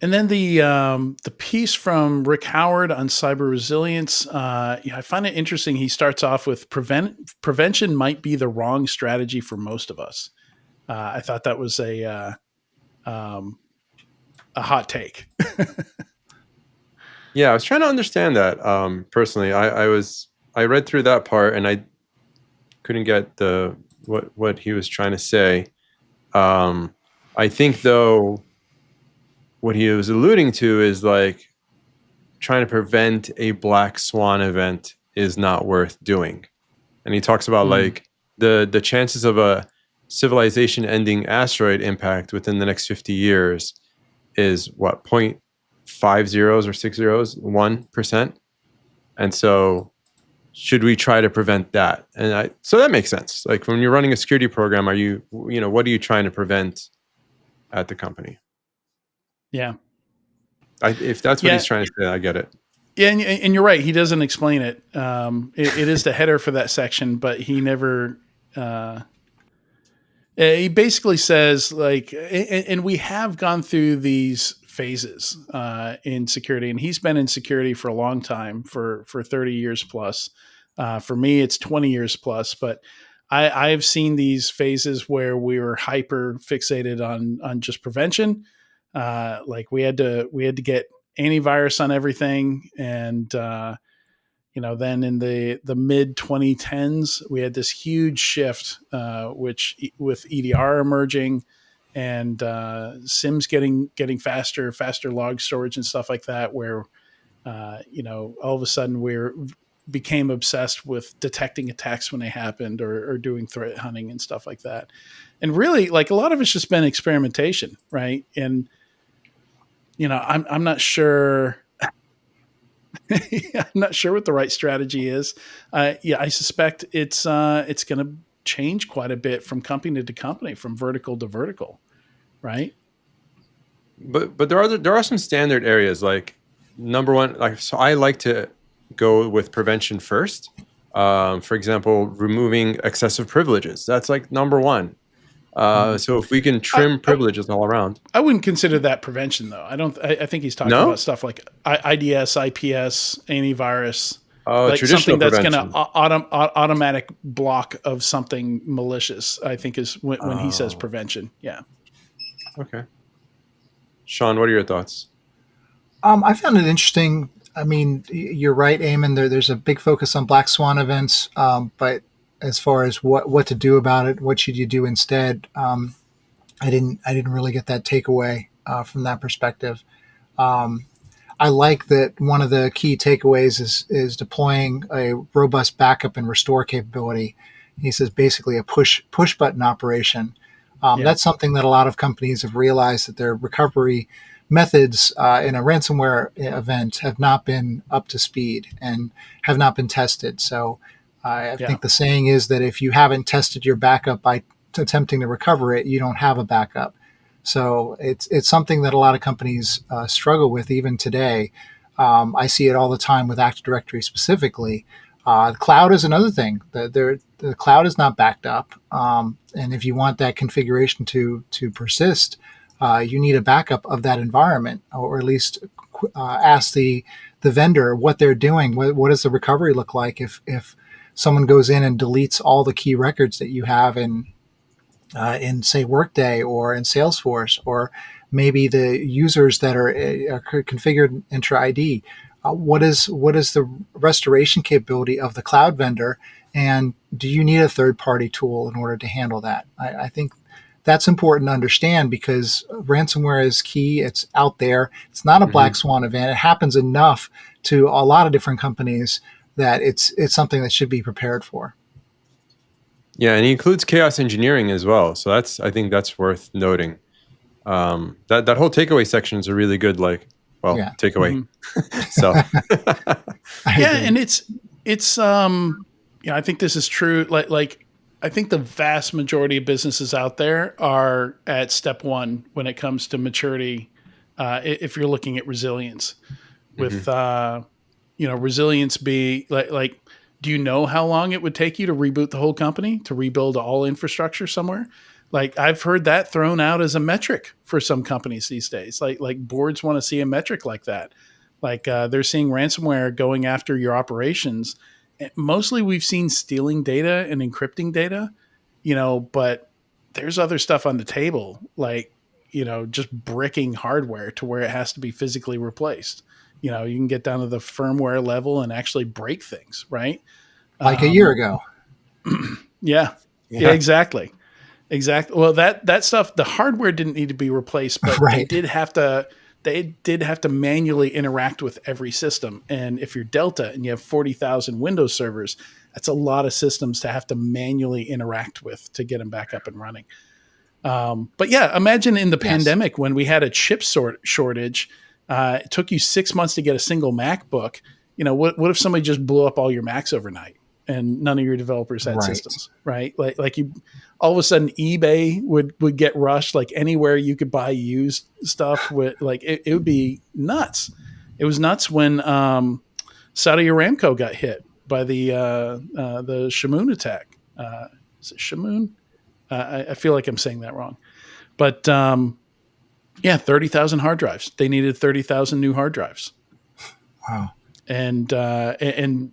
And then the piece from Rick Howard on cyber resilience, I find it interesting. He starts off with prevention might be the wrong strategy for most of us. I thought that was a hot take. Yeah, I was trying to understand that personally. I read through that part and I couldn't get what he was trying to say. I think though what he was alluding to is like trying to prevent a black swan event is not worth doing. And he talks about like the chances of a civilization ending asteroid impact within the next 50 years is what, 0.50 or 60, 1%. And so should we try to prevent that? And so that makes sense. Like when you're running a security program, what are you trying to prevent at the company? Yeah. If that's what he's trying to say, I get it. Yeah, and you're right. He doesn't explain it. It is the header for that section, but he never. He basically says like, and we have gone through these phases in security, and he's been in security for a long time, for 30 years plus. For me, it's 20 years plus, but I've seen these phases where we were hyper fixated on just prevention. Like we had to get antivirus on everything, and then in the mid 2010s we had this huge shift, which with EDR emerging and SIMs getting faster log storage and stuff like that, where all of a sudden became obsessed with detecting attacks when they happened, or doing threat hunting and stuff like that. And really, like, a lot of it's just been experimentation, right? And I'm not sure. I'm not sure what the right strategy is. I suspect it's going to change quite a bit from company to company, from vertical to vertical, right? But there are some standard areas, like number one, like, so I like to go with prevention first. For example, removing excessive privileges. That's like number one. So if we can trim privileges all around. I wouldn't consider that prevention, though. I think he's talking about stuff like IDS, IPS, antivirus. Like something that's going to automatic block of something malicious, I think, is when he says prevention. Yeah. Okay. Sean, what are your thoughts? I found it interesting. I mean, you're right, Eamon. There's a big focus on black swan events, but as far as what to do about it, what should you do instead? I didn't really get that takeaway from that perspective. I like that one of the key takeaways is deploying a robust backup and restore capability. He says basically a push button operation. That's something that a lot of companies have realized, that their recovery methods in a ransomware event have not been up to speed and have not been tested. So I think the saying is that if you haven't tested your backup by attempting to recover it, you don't have a backup. So it's something that a lot of companies struggle with even today. I see it all the time with Active Directory specifically. The cloud is another thing. The cloud is not backed up, and if you want that configuration to persist, you need a backup of that environment, or at least ask the vendor what they're doing. What does the recovery look like if someone goes in and deletes all the key records that you have in say Workday or in Salesforce, or maybe the users that are configured Entra ID. What is the restoration capability of the cloud vendor, and do you need a third-party tool in order to handle that? I think that's important to understand, because ransomware is key. It's out there. It's not a black swan event. It happens enough to a lot of different companies that it's something that should be prepared for. Yeah, and he includes chaos engineering as well. So I think that's worth noting. That whole takeaway section is a really good takeaway. So and it's I think this is true. Like I think the vast majority of businesses out there are at step one when it comes to maturity. If you're looking at resilience, with resilience be like, do you know how long it would take you to reboot the whole company, to rebuild all infrastructure somewhere? Like, I've heard that thrown out as a metric for some companies these days. Like boards want to see a metric like that. Like they're seeing ransomware going after your operations. Mostly we've seen stealing data and encrypting data, but there's other stuff on the table, like, just bricking hardware to where it has to be physically replaced. You can get down to the firmware level and actually break things, right? Like a year ago. Yeah, exactly. Well, that stuff, the hardware didn't need to be replaced, but right. they did have to manually interact with every system. And if you're Delta and you have 40,000 Windows servers, that's a lot of systems to have to manually interact with to get them back up and running. But yeah, imagine in the pandemic when we had a chip shortage, it took you 6 months to get a single MacBook. What if somebody just blew up all your Macs overnight and none of your developers had systems, right? Like you, all of a sudden eBay would get rushed. Like anywhere you could buy used stuff, with like it would be nuts. It was nuts when Saudi Aramco got hit by the Shamoon attack. Is it Shamoon? I feel like I'm saying that wrong, but 30,000 hard drives. They needed 30,000 new hard drives. Wow. And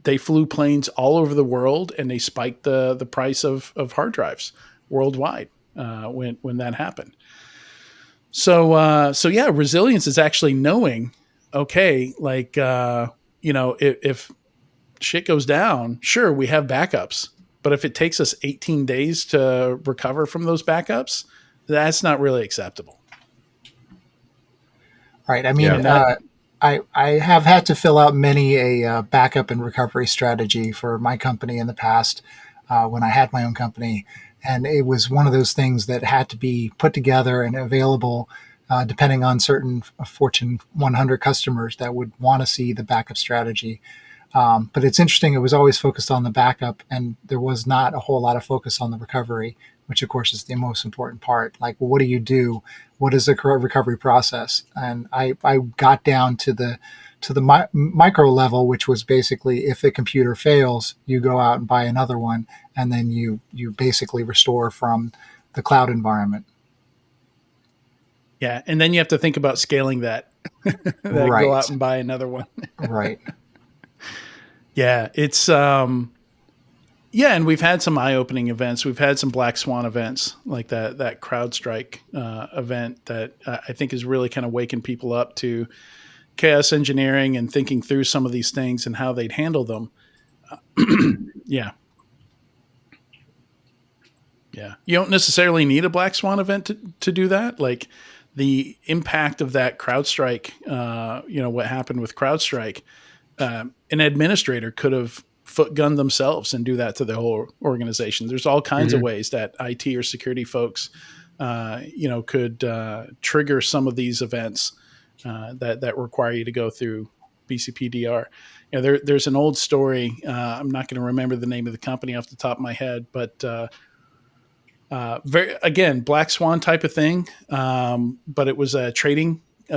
they flew planes all over the world, and they spiked the price of hard drives worldwide when that happened. So yeah, resilience is actually knowing, okay, like if shit goes down, sure, we have backups, but if it takes us 18 days to recover from those backups, that's not really acceptable. Right. I mean, I have had to fill out many a backup and recovery strategy for my company in the past when I had my own company. And it was one of those things that had to be put together and available depending on certain Fortune 100 customers that would want to see the backup strategy. But it's interesting, it was always focused on the backup, and there was not a whole lot of focus on the recovery, which of course is the most important part. Like, well, what do you do? What is the recovery process? And I got down to the micro level, which was basically, if the computer fails, you go out and buy another one, and then you basically restore from the cloud environment. Yeah, and then you have to think about scaling that. Right. Go out and buy another one. Right. Yeah, it's and we've had some eye-opening events. We've had some black swan events, like that Crowdstrike event that I think is really kind of waking people up to chaos engineering and thinking through some of these things and how they'd handle them. Yeah. You don't necessarily need a black swan event to do that. Like the impact of that Crowdstrike, what happened with Crowdstrike, an administrator could have foot-gunned themselves and do that to the whole organization. There's all kinds of ways that IT or security folks could trigger some of these events that require you to go through BCPDR. There's an old story. I'm not going to remember the name of the company off the top of my head, but again, black swan type of thing. But it was a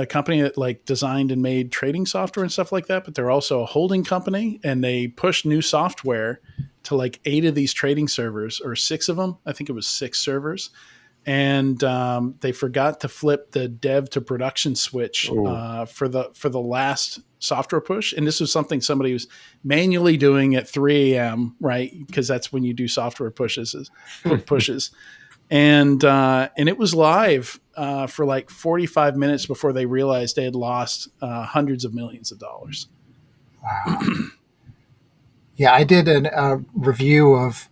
company that like designed and made trading software and stuff like that. But they're also a holding company, and they pushed new software to like 8 of these trading servers, or 6 of them. I think it was 6 servers. And they forgot to flip the dev to production switch for the last software push. And this was something somebody was manually doing at 3 a.m., right? Because that's when you do software pushes. And it was live for like 45 minutes before they realized they had lost hundreds of millions of dollars. Wow. Yeah, I did a review of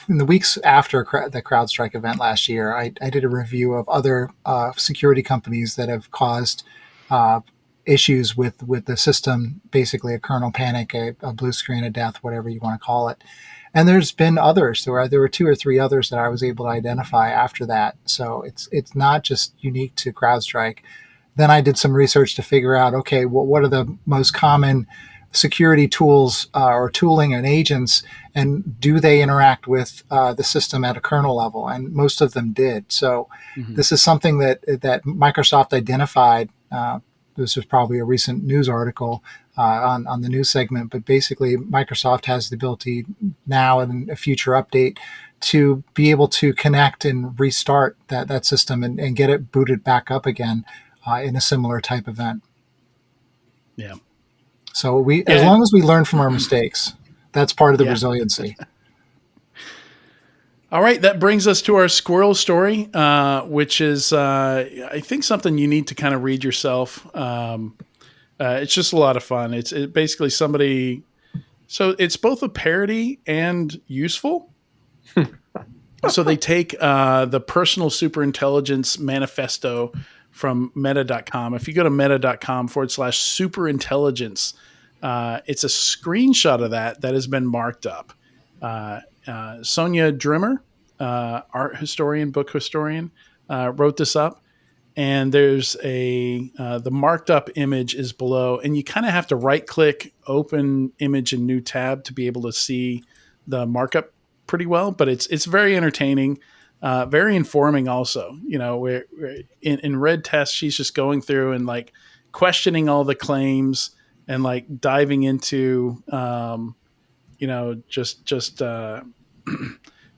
in the weeks after the Crowdstrike event last year. I did a review of other security companies that have caused issues with the system, basically a kernel panic, a blue screen of death, whatever you want to call it. And there's been others. There were 2 or 3 others that I was able to identify after that. So it's not just unique to CrowdStrike. Then I did some research to figure out, okay, what are the most common security tools or tooling and agents, and do they interact with the system at a kernel level? And most of them did. So this is something that Microsoft identified. This was probably a recent news article on the news segment, but basically Microsoft has the ability now in a future update to be able to connect and restart that system and get it booted back up again in a similar type event. Yeah. So as long as we learn from our mistakes, that's part of the resiliency. All right, that brings us to our squirrel story, which is, I think, something you need to kind of read yourself. It's just a lot of fun. It's basically somebody. So it's both a parody and useful. So they take the personal superintelligence manifesto from meta.com. If you go to meta.com/superintelligence, it's a screenshot of that has been marked up. Sonia Drimmer, art historian, book historian, wrote this up. And there's the marked up image is below, and you kind of have to right click, open image in new tab to be able to see the markup pretty well. But it's very entertaining, very informing also. Where in Red Test, she's just going through and like questioning all the claims and like diving into, just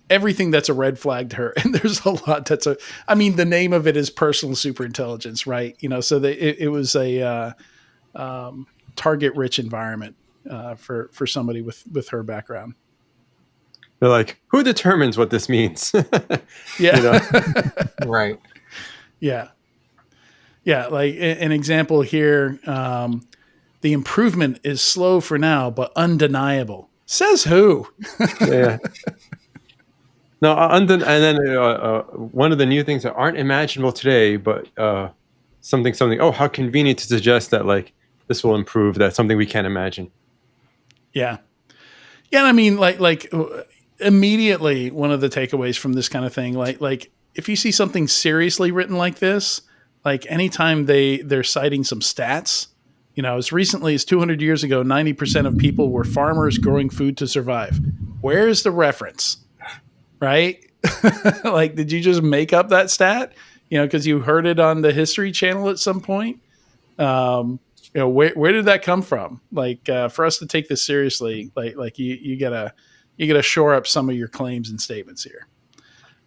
everything that's a red flag to her. And there's a lot the name of it is personal superintelligence, right? So it was a target rich environment for somebody with her background. They're like, who determines what this means? Yeah. Right. Yeah. Yeah. Like an example here, the improvement is slow for now, but undeniable. Says who? Yeah. No, and then one of the new things that aren't imaginable today, but something. Oh, how convenient to suggest that like this will improve. That's something we can't imagine. Yeah, yeah. I mean, like immediately, one of the takeaways from this kind of thing, like if you see something seriously written like this, like anytime they're citing some stats, as recently as 200 years ago, 90% of people were farmers growing food to survive. Where's the reference? Right? Like, did you just make up that stat? Because you heard it on the History Channel at some point. Where did that come from? Like, for us to take this seriously, like you gotta shore up some of your claims and statements here.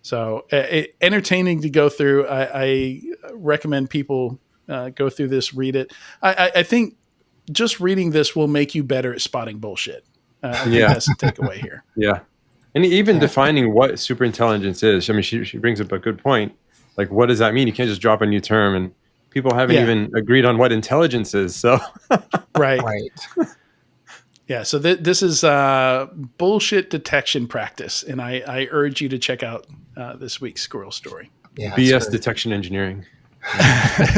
So entertaining to go through. I recommend people go through this, read it. I think just reading this will make you better at spotting bullshit. I think that's the takeaway here. Yeah. And even defining what superintelligence is, I mean, she brings up a good point. Like, what does that mean? You can't just drop a new term, and people haven't even agreed on what intelligence is. So, right. Yeah. So this is bullshit detection practice, and I urge you to check out this week's squirrel story. Yeah, BS detection engineering.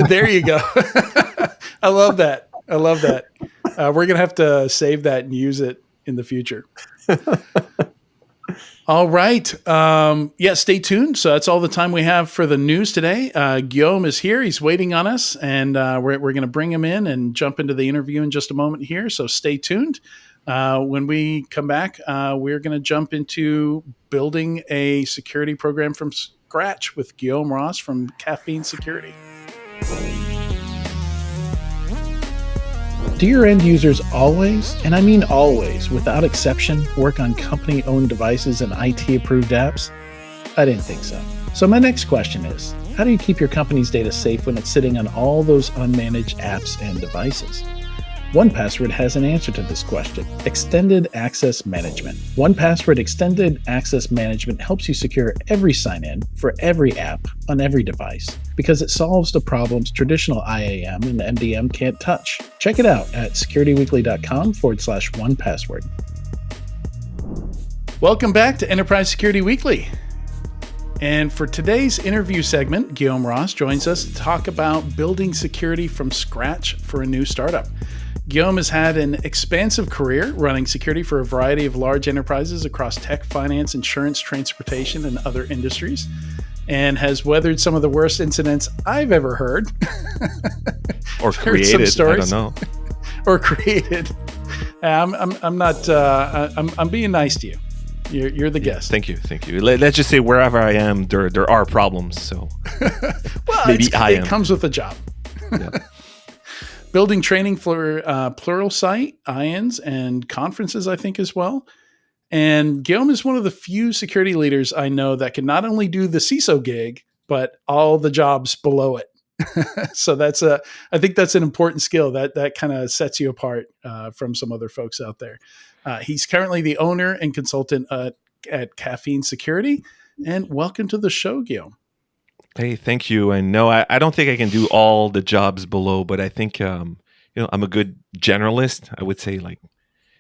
There you go. I love that. We're gonna have to save that and use it in the future. All right. Stay tuned. So that's all the time we have for the news today. Guillaume is here. He's waiting on us, and we're going to bring him in and jump into the interview in just a moment here. So stay tuned. When we come back, we're going to jump into building a security program from scratch with Guillaume Ross from Caffeine Security. Do your end users always, and I mean always, without exception, work on company-owned devices and IT-approved apps? I didn't think so. So my next question is, how do you keep your company's data safe when it's sitting on all those unmanaged apps and devices? 1Password has an answer to this question: Extended Access Management. 1Password Extended Access Management helps you secure every sign-in for every app on every device because it solves the problems traditional IAM and MDM can't touch. Check it out at securityweekly.com/1password. Welcome back to Enterprise Security Weekly. And for today's interview segment, Guillaume Ross joins us to talk about building security from scratch for a new startup. Guillaume has had an expansive career running security for a variety of large enterprises across tech, finance, insurance, transportation, and other industries, and has weathered some of the worst incidents I've ever heard. Or created, I don't know. Or created. I'm not. I'm being nice to you. You're the guest. Thank you. Let's just say wherever I am, there are problems. So well, maybe it comes with the job. Yeah. Building training for Pluralsight, IONS, and conferences, I think, as well. And Guillaume is one of the few security leaders I know that can not only do the CISO gig, but all the jobs below it. So I think that's an important skill that kind of sets you apart from some other folks out there. He's currently the owner and consultant at Caffeine Security. And welcome to the show, Guillaume. Hey, thank you. And no, I don't think I can do all the jobs below, but I think I'm a good generalist. I would say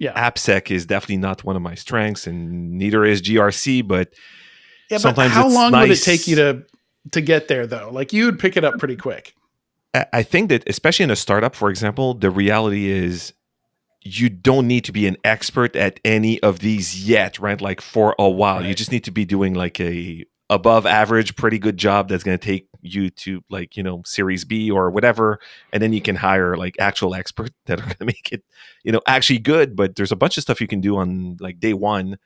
AppSec is definitely not one of my strengths, and neither is GRC. But sometimes how long nice. would it take you to get there though? Like you would pick it up pretty quick. I think that especially in a startup, for example, the reality is you don't need to be an expert at any of these yet, right? Like for a while, right. You just need to be doing like a above average, pretty good job that's going to take you to Series B or whatever. And then you can hire like actual experts that are going to make it, actually good. But there's a bunch of stuff you can do on like day one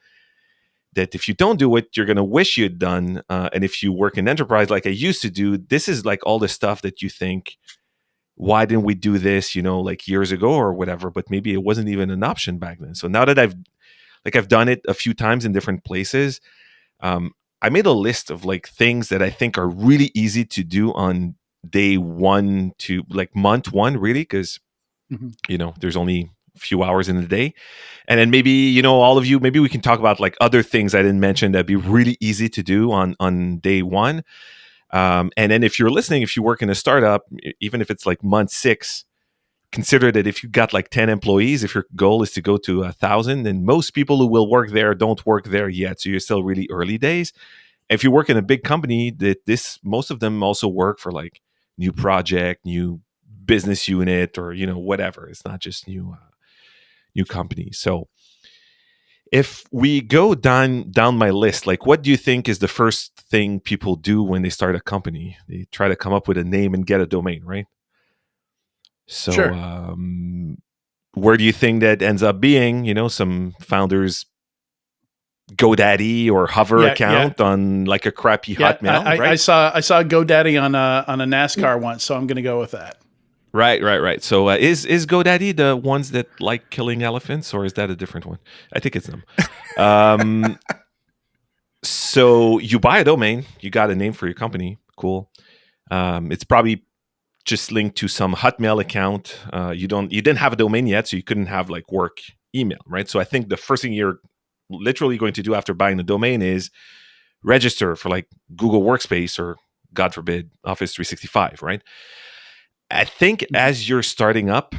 that if you don't do it, you're going to wish you'd done. And if you work in enterprise, like I used to do, this is like all the stuff that you think, why didn't we do this, like years ago or whatever, but maybe it wasn't even an option back then. So now that I've done it a few times in different places, I made a list of like things that I think are really easy to do on day one to like month one, really, because there's only a few hours in the day. And then maybe, all of you, maybe we can talk about like other things I didn't mention that'd be really easy to do on day one. And then if you're listening, if you work in a startup, even if it's like month 6, consider that if you got like 10 employees, if your goal is to go to 1,000, then most people who will work there don't work there yet. So you're still really early days. If you work in a big company, most of them also work for like new project, new business unit, or whatever. It's not just new companies. So if we go down my list, like what do you think is the first thing people do when they start a company? They try to come up with a name and get a domain, right? So sure. Where do you think that ends up being? Some founders GoDaddy or Hover account on like a crappy Hotmail, right? I saw GoDaddy on a NASCAR once, so I'm going to go with that. Right. So is GoDaddy the ones that like killing elephants, or is that a different one? I think it's them. So you buy a domain, you got a name for your company, cool. It's probably just linked to some Hotmail account. You didn't have a domain yet, so you couldn't have like work email, right? So I think the first thing you're literally going to do after buying the domain is register for like Google Workspace or, God forbid, Office 365, right? I think as you're starting up,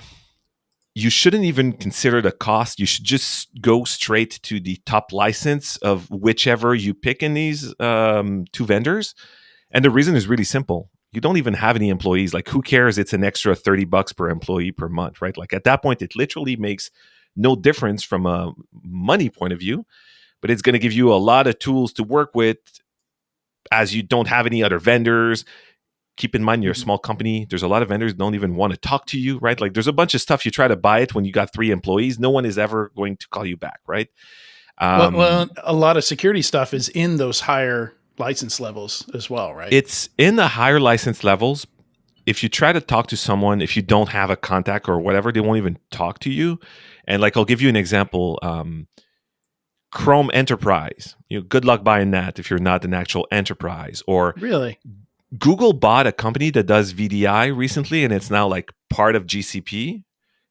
you shouldn't even consider the cost. You should just go straight to the top license of whichever you pick in these 2 vendors. And the reason is really simple. You don't even have any employees. Like, who cares? It's an extra $30 per employee per month, right? Like at that point, it literally makes no difference from a money point of view. but it's going to give you a lot of tools to work with as you don't have any other vendors. Keep in mind, you're a small company. There's a lot of vendors don't even want to talk to you, right? Like there's a bunch of stuff you try to buy it when you got 3 employees. No one is ever going to call you back, right? Well, a lot of security stuff is in those higher license levels as well, right? It's in the higher license levels. If you try to talk to someone, if you don't have a contact or whatever, they won't even talk to you. And like, I'll give you an example. Chrome Enterprise, good luck buying that if you're not an actual enterprise. Or really, Google bought a company that does VDI recently, and it's now like part of GCP.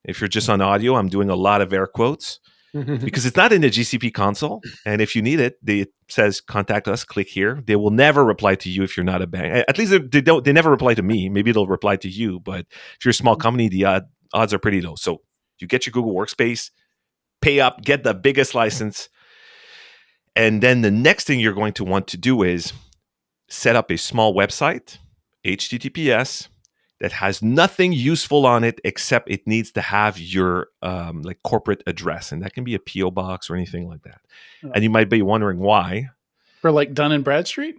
If you're just on audio, I'm doing a lot of air quotes because it's not in the GCP console. And if you need it, it says contact us, click here. They will never reply to you if you're not a bank. At least they never reply to me. Maybe they'll reply to you, but if you're a small company, the odds are pretty low. So you get your Google Workspace, pay up, get the biggest license. And then the next thing you're going to want to do is set up a small website, HTTPS, that has nothing useful on it except it needs to have your like corporate address, and that can be a PO box or anything like that. Oh. And you might be wondering why. For like Dun & Bradstreet?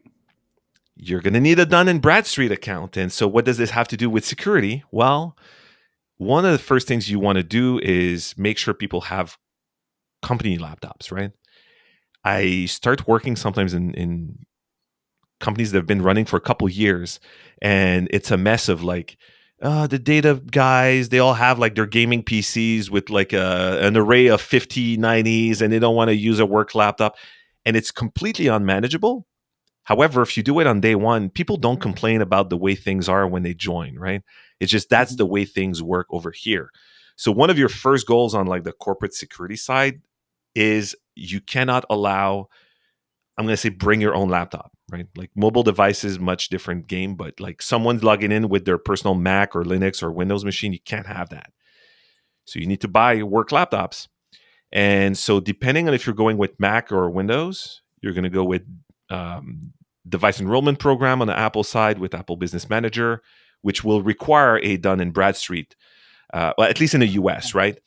You're going to need a Dun & Bradstreet account. And so what does this have to do with security? Well, one of the first things you want to do is make sure people have company laptops, right? I start working sometimes in companies that have been running for a couple years, and it's a mess of like the data guys, they all have like their gaming PCs with like an array of 5090s, and they don't want to use a work laptop, and it's completely unmanageable. However, if you do it on day one, people don't complain about the way things are when they join, right? It's just that's the way things work over here. So one of your first goals on like the corporate security side is you cannot allow, I'm going to say, bring your own laptop, right? Like mobile devices, much different game, but like someone's logging in with their personal Mac or Linux or Windows machine, you can't have that. So you need to buy work laptops. And so depending on if you're going with Mac or Windows, you're going to go with device enrollment program on the Apple side with Apple Business Manager, which will require a Dun & Bradstreet, well, at least in the US, right?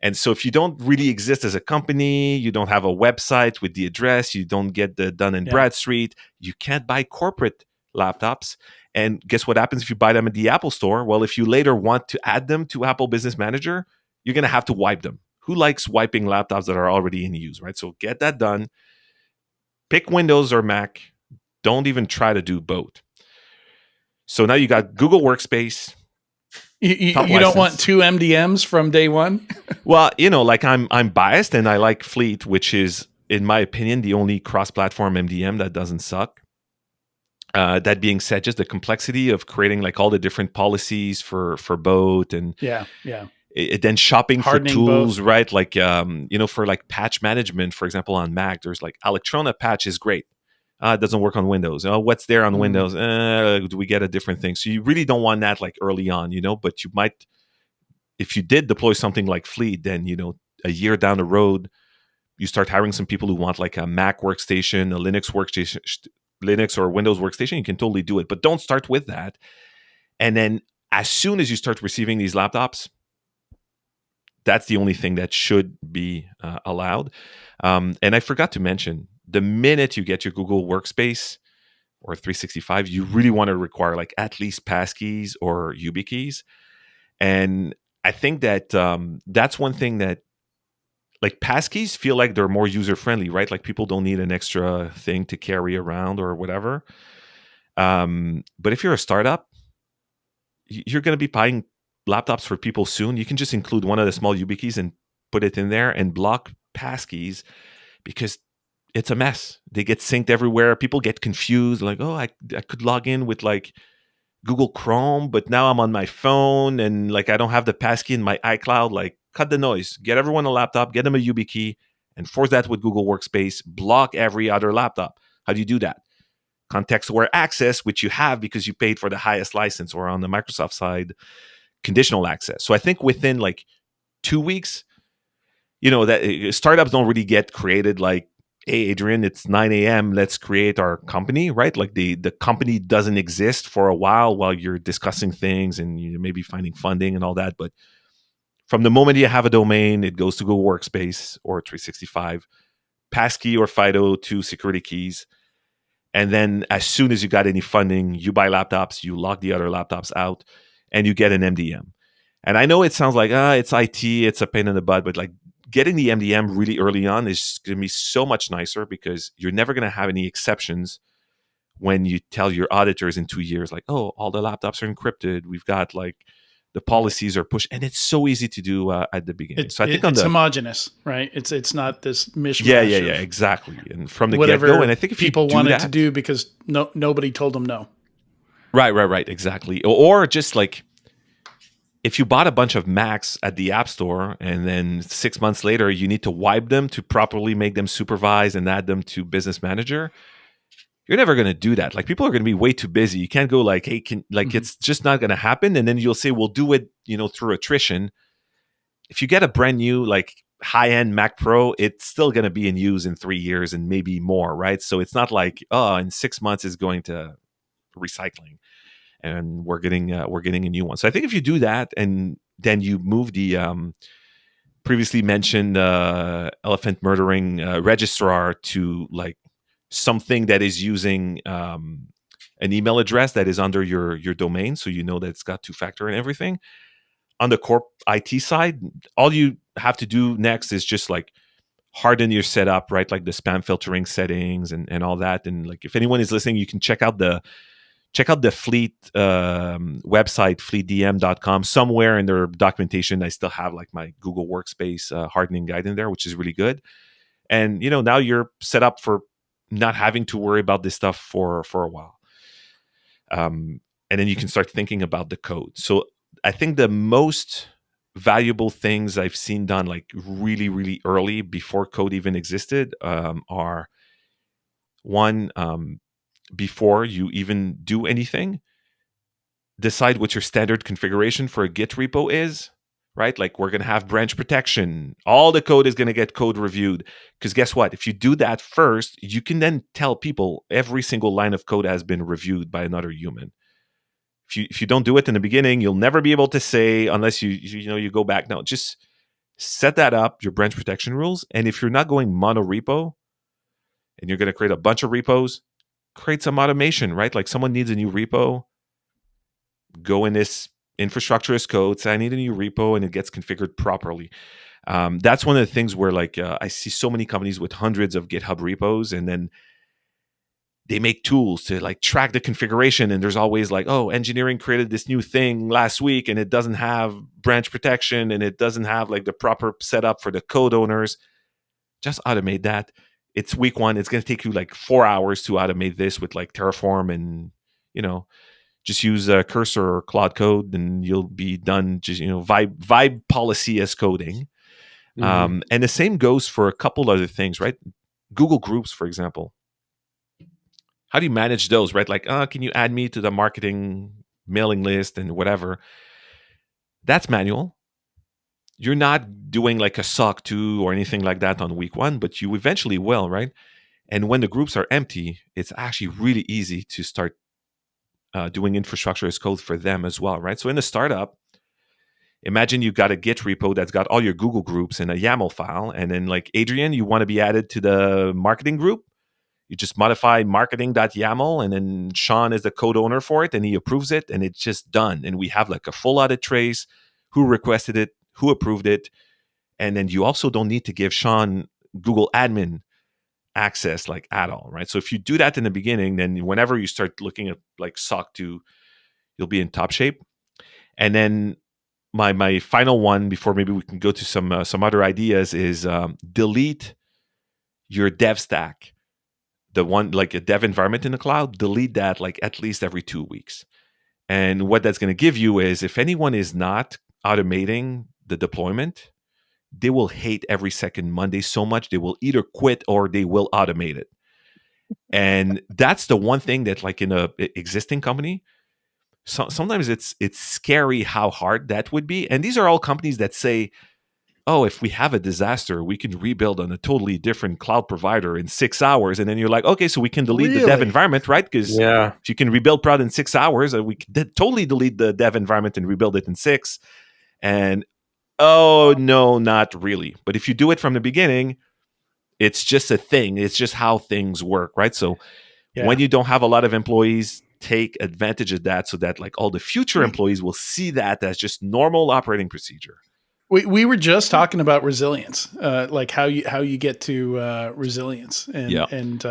And so if you don't really exist as a company, you don't have a website with the address, you don't get the Dun & Bradstreet, you can't buy corporate laptops. And guess what happens if you buy them at the Apple Store? Well, if you later want to add them to Apple Business Manager, you're going to have to wipe them. Who likes wiping laptops that are already in use, right? So get that done. Pick Windows or Mac. Don't even try to do both. So now you got Google Workspace. You don't want 2 MDMs from day one? Well, like I'm biased and I like Fleet, which is, in my opinion, the only cross-platform MDM that doesn't suck. That being said, just the complexity of creating like all the different policies for both, and then shopping hardening for tools, both. Right? Like for like patch management, for example, on Mac, there's like Electrona patch is great. It doesn't work on Windows. What's there on Windows? Do we get a different thing? So you really don't want that like early on, but you might, if you did deploy something like Fleet, then, a year down the road, you start hiring some people who want like a Mac workstation, a Linux workstation, Linux or Windows workstation. You can totally do it, but don't start with that. And then as soon as you start receiving these laptops, that's the only thing that should be allowed. And I forgot to mention, the minute you get your Google Workspace or 365, you really want to require like at least passkeys or YubiKeys. And I think that that's one thing that, like, passkeys feel like they're more user-friendly, right? Like people don't need an extra thing to carry around or whatever. But if you're a startup, you're going to be buying laptops for people soon. You can just include one of the small YubiKeys and put it in there and block passkeys, because it's a mess. They get synced everywhere. People get confused. Like, oh, I could log in with like Google Chrome, but now I'm on my phone and like I don't have the passkey in my iCloud. Like, cut the noise. Get everyone a laptop. Get them a YubiKey, and force that with Google Workspace. Block every other laptop. How do you do that? Context-aware access, which you have because you paid for the highest license, or on the Microsoft side, conditional access. So I think within like 2 weeks, that startups don't really get created like, hey, Adrian, it's 9 a.m. Let's create our company, right? Like the company doesn't exist for a while you're discussing things and you maybe finding funding and all that. But from the moment you have a domain, it goes to Google Workspace or 365. passkey or FIDO2 security keys. And then as soon as you got any funding, you buy laptops, you lock the other laptops out, and you get an MDM. And I know it sounds like, it's IT, it's a pain in the butt, but like getting the MDM really early on is going to be so much nicer because you're never going to have any exceptions when you tell your auditors in 2 years, like, oh, all the laptops are encrypted. We've got like the policies are pushed, and it's so easy to do at the beginning. So I think it's homogenous, right? It's not this mishmash. Yeah, exactly. And from the whatever get-go, and I think if people you do wanted that, to do because nobody told them no. Right, exactly. Or just like if you bought a bunch of Macs at the App Store and then 6 months later you need to wipe them to properly make them supervised and add them to Business Manager, you're never going to do that. Like people are going to be way too busy. You can't go like, hey, it's just not going to happen. And then you'll say, we'll do it, through attrition. If you get a brand new, like high-end Mac Pro, it's still going to be in use in 3 years and maybe more, right? So it's not like, in 6 months it's going to recycling and we're getting a new one. So I think if you do that and then you move the previously mentioned elephant murdering registrar to like something that is using an email address that is under your domain, so you know that it's got two-factor and everything. On the corp IT side, all you have to do next is just like harden your setup, right? Like the spam filtering settings and all that. And like if anyone is listening, you can check out the Fleet website, fleetdm.com. Somewhere in their documentation, I still have like my Google Workspace hardening guide in there, which is really good. And now you're set up for not having to worry about this stuff for a while. And then you can start thinking about the code. So I think the most valuable things I've seen done like really, really early before code even existed are one, before you even do anything, decide what your standard configuration for a Git repo is, right? Like we're going to have branch protection. All the code is going to get code reviewed. Because guess what? If you do that first, you can then tell people every single line of code has been reviewed by another human. If you don't do it in the beginning, you'll never be able to say, unless you go back. No, just set that up, your branch protection rules. And if you're not going mono repo and you're going to create a bunch of repos, create some automation, right? Like someone needs a new repo, go in this infrastructure as code, say I need a new repo, and it gets configured properly. That's one of the things where like I see so many companies with hundreds of GitHub repos, and then they make tools to like track the configuration, and there's always like, oh, engineering created this new thing last week and it doesn't have branch protection and it doesn't have like the proper setup for the code owners. Just automate that. It's week one. It's going to take you like 4 hours to automate this with like Terraform, and just use a Cursor or Claude Code and you'll be done. Just vibe policy as coding. And the same goes for a couple other things, right? Google Groups, for example. How do you manage those, right? Like, can you add me to the marketing mailing list and whatever? That's manual. You're not doing like a SOC 2 or anything like that on week one, but you eventually will, right? And when the groups are empty, it's actually really easy to start doing infrastructure as code for them as well, right? So in a startup, imagine you've got a Git repo that's got all your Google groups in a YAML file. And then like Adrian, you want to be added to the marketing group. You just modify marketing.yaml, and then Sean is the code owner for it and he approves it and it's just done. And we have like a full audit trace, who requested it, who approved it. And then you also don't need to give Sean Google admin access like at all, right? So if you do that in the beginning, then whenever you start looking at like SOC 2, you'll be in top shape. And then my final one before maybe we can go to some other ideas is delete your dev stack. The one like a dev environment in the cloud, delete that like at least every 2 weeks. And what that's going to give you is if anyone is not automating the deployment, they will hate every second Monday so much they will either quit or they will automate it. And that's the one thing that like in a existing company, sometimes it's scary how hard that would be. And these are all companies that say, oh, if we have a disaster, we can rebuild on a totally different cloud provider in 6 hours. And then you're like, okay, so we can delete the dev environment, right? Because if you can rebuild prod in 6 hours, we can totally delete the dev environment and rebuild it in 6. And oh, no, not really. But if you do it from the beginning, It's just a thing. It's just how things work, right? So Yeah. when you don't have a lot of employees, take advantage of that so that like all the future employees will see that as just normal operating procedure. We were just talking about resilience, like how you get to resilience and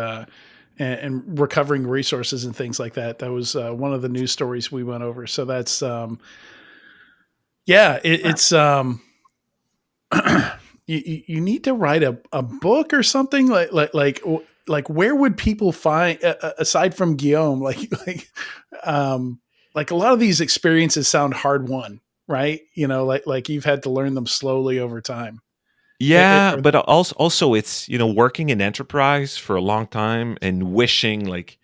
recovering resources and things like that. That was one of the news stories we went over. So that's it's you need to write a book or something like where would people find aside from Guillaume like a lot of these experiences sound hard won, right? Like you've had to learn them slowly over time. Yeah, but also it's, working in enterprise for a long time and wishing like,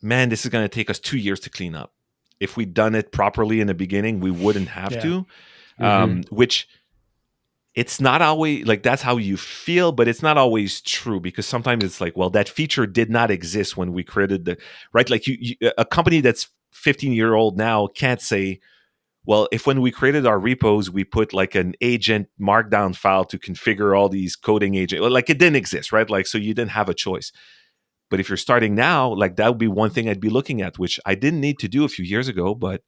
man, this is going to take us 2 years to clean up. If we'd done it properly in the beginning, we wouldn't have to. Which it's not always like that's how you feel, but it's not always true, because sometimes it's like, well, that feature did not exist when we created the right. Like a company that's 15-year-old now can't say, well, if when we created our repos, we put like an agent markdown file to configure all these coding agent, like it didn't exist, right? Like, so you didn't have a choice. But if you're starting now, like that would be one thing I'd be looking at, which I didn't need to do a few years ago. But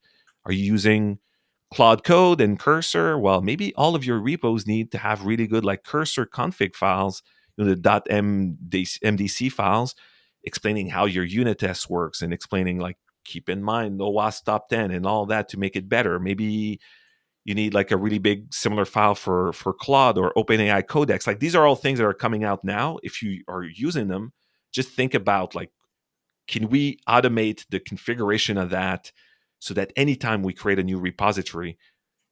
are you using Claude Code and Cursor? Well, maybe all of your repos need to have really good like Cursor config files, the .mdc files, explaining how your unit test works and explaining like, keep in mind OWASP top 10 and all that to make it better. Maybe you need like a really big similar file for Claude or OpenAI Codex. Like these are all things that are coming out now. If you are using them, just think about like, can we automate the configuration of that so that anytime we create a new repository,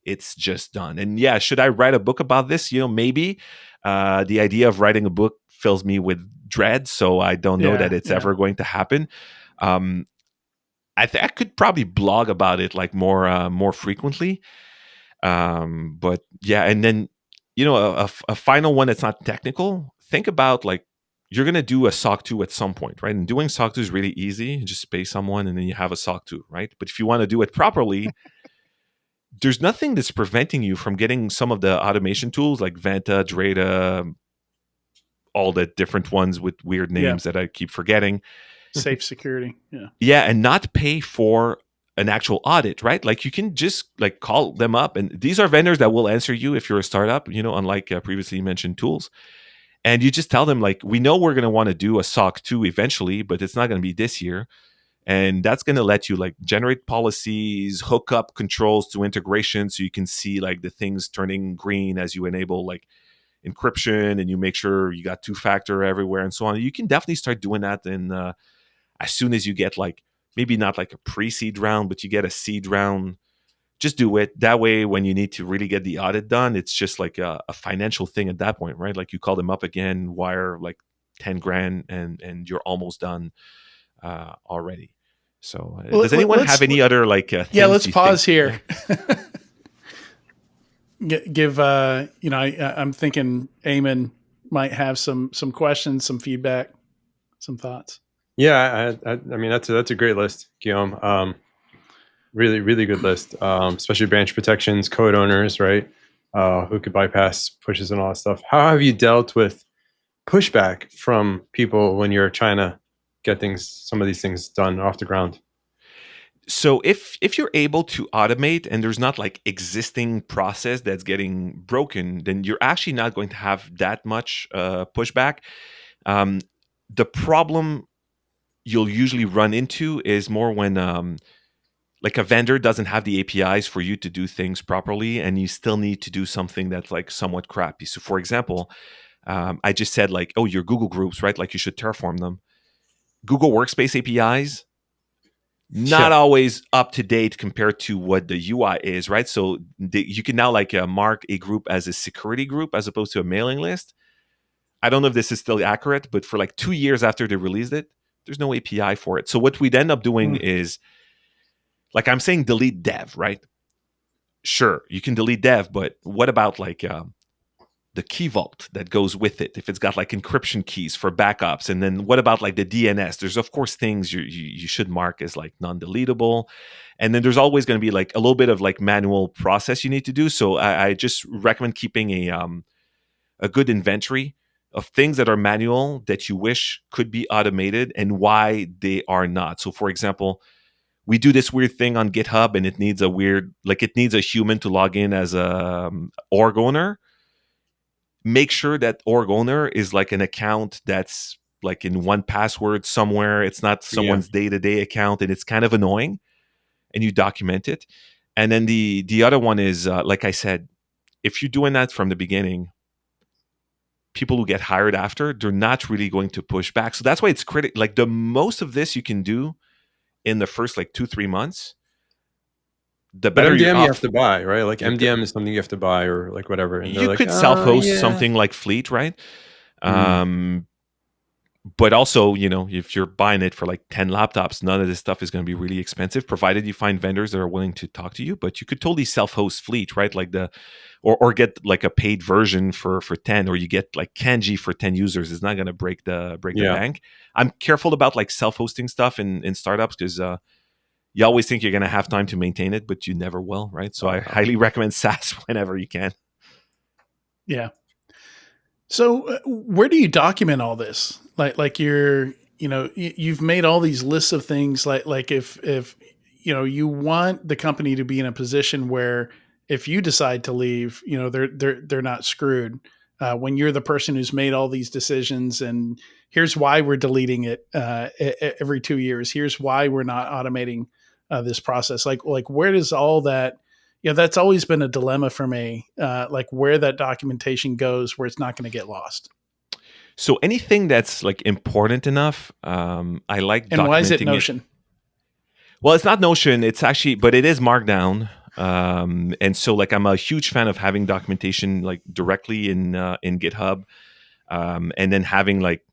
it's just done? And yeah, should I write a book about this? Maybe. The idea of writing a book fills me with dread, so I don't know that it's ever going to happen. I could probably blog about it like more frequently. But yeah, and then a final one that's not technical. Think about like, you're gonna do a SOC 2 at some point, right? And doing SOC 2 is really easy. You just pay someone and then you have a SOC 2, right? But if you want to do it properly, there's nothing that's preventing you from getting some of the automation tools like Vanta, Drata, all the different ones with weird names that I keep forgetting. Safe security. Yeah, and not pay for an actual audit, right? Like you can just like call them up, and these are vendors that will answer you if you're a startup, unlike previously mentioned tools. And you just tell them like, we know we're going to want to do a SOC 2 eventually, but it's not going to be this year. And that's going to let you like generate policies, hook up controls to integration so you can see like the things turning green as you enable like encryption and you make sure you got two-factor everywhere and so on. You can definitely start doing that in as soon as you get like, maybe not like a pre-seed round, but you get a seed round. Just do it. That way, when you need to really get the audit done, it's just like a financial thing at that point, right? Like you call them up again, wire like 10 grand and you're almost done already. So does anyone have any other like things let's pause here. Give I'm thinking Eamon might have some questions, some feedback, some thoughts. Yeah, I mean that's a great list, Guillaume. Really, really good list, especially branch protections, code owners, right? Who could bypass pushes and all that stuff. How have you dealt with pushback from people when you're trying to get some of these things done off the ground? So if you're able to automate and there's not like existing process that's getting broken, then you're actually not going to have that much pushback. The problem you'll usually run into is more when like a vendor doesn't have the APIs for you to do things properly and you still need to do something that's like somewhat crappy. So for example, I just said like, oh, your Google groups, right? Like you should Terraform them. Google Workspace APIs, not always up to date compared to what the UI is, right? So you can now like mark a group as a security group as opposed to a mailing list. I don't know if this is still accurate, but for like 2 years after they released it, there's no API for it. So what we'd end up doing is, like I'm saying, delete dev, right? Sure, you can delete dev, but what about like the key vault that goes with it? If it's got like encryption keys for backups, and then what about like the DNS? There's of course things you should mark as like non-deletable, and then there's always going to be like a little bit of like manual process you need to do. So I just recommend keeping a good inventory of things that are manual that you wish could be automated and why they are not. So for example, we do this weird thing on GitHub and it needs a human to log in as a org owner. Make sure that org owner is like an account that's like in 1Password somewhere. It's not someone's day-to-day account, and it's kind of annoying, and you document it. And then the other one is, like I said, if you're doing that from the beginning, people who get hired after, they're not really going to push back. So that's why it's critical. Like the most of this you can do in the first like 2-3 months, the But better MDM you're off. you have to buy, right? Like MDM is something you have to buy or like whatever. And they're You like, could self-host yeah. something like Fleet, right? But also, if you're buying it for like 10 laptops, none of this stuff is going to be really expensive, provided you find vendors that are willing to talk to you. But you could totally self-host Fleet, right? Like or get like a paid version for 10, or you get like Kanji for 10 users. It's not going to break the bank. I'm careful about like self-hosting stuff in startups because you always think you're going to have time to maintain it, but you never will, right? So I highly recommend SaaS whenever you can. Yeah. So where do you document all this? Like you've made all these lists of things. Like if you want the company to be in a position where if you decide to leave, they're not screwed. When you're the person who's made all these decisions, and here's why we're deleting it every 2 years. Here's why we're not automating this process. Like where does all that? That's always been a dilemma for me, like where that documentation goes, where it's not going to get lost. So anything that's like important enough, I like documenting. And why is it Notion? Well, it's not Notion. It's actually, but it is Markdown. And so like I'm a huge fan of having documentation like directly in GitHub, and then having like,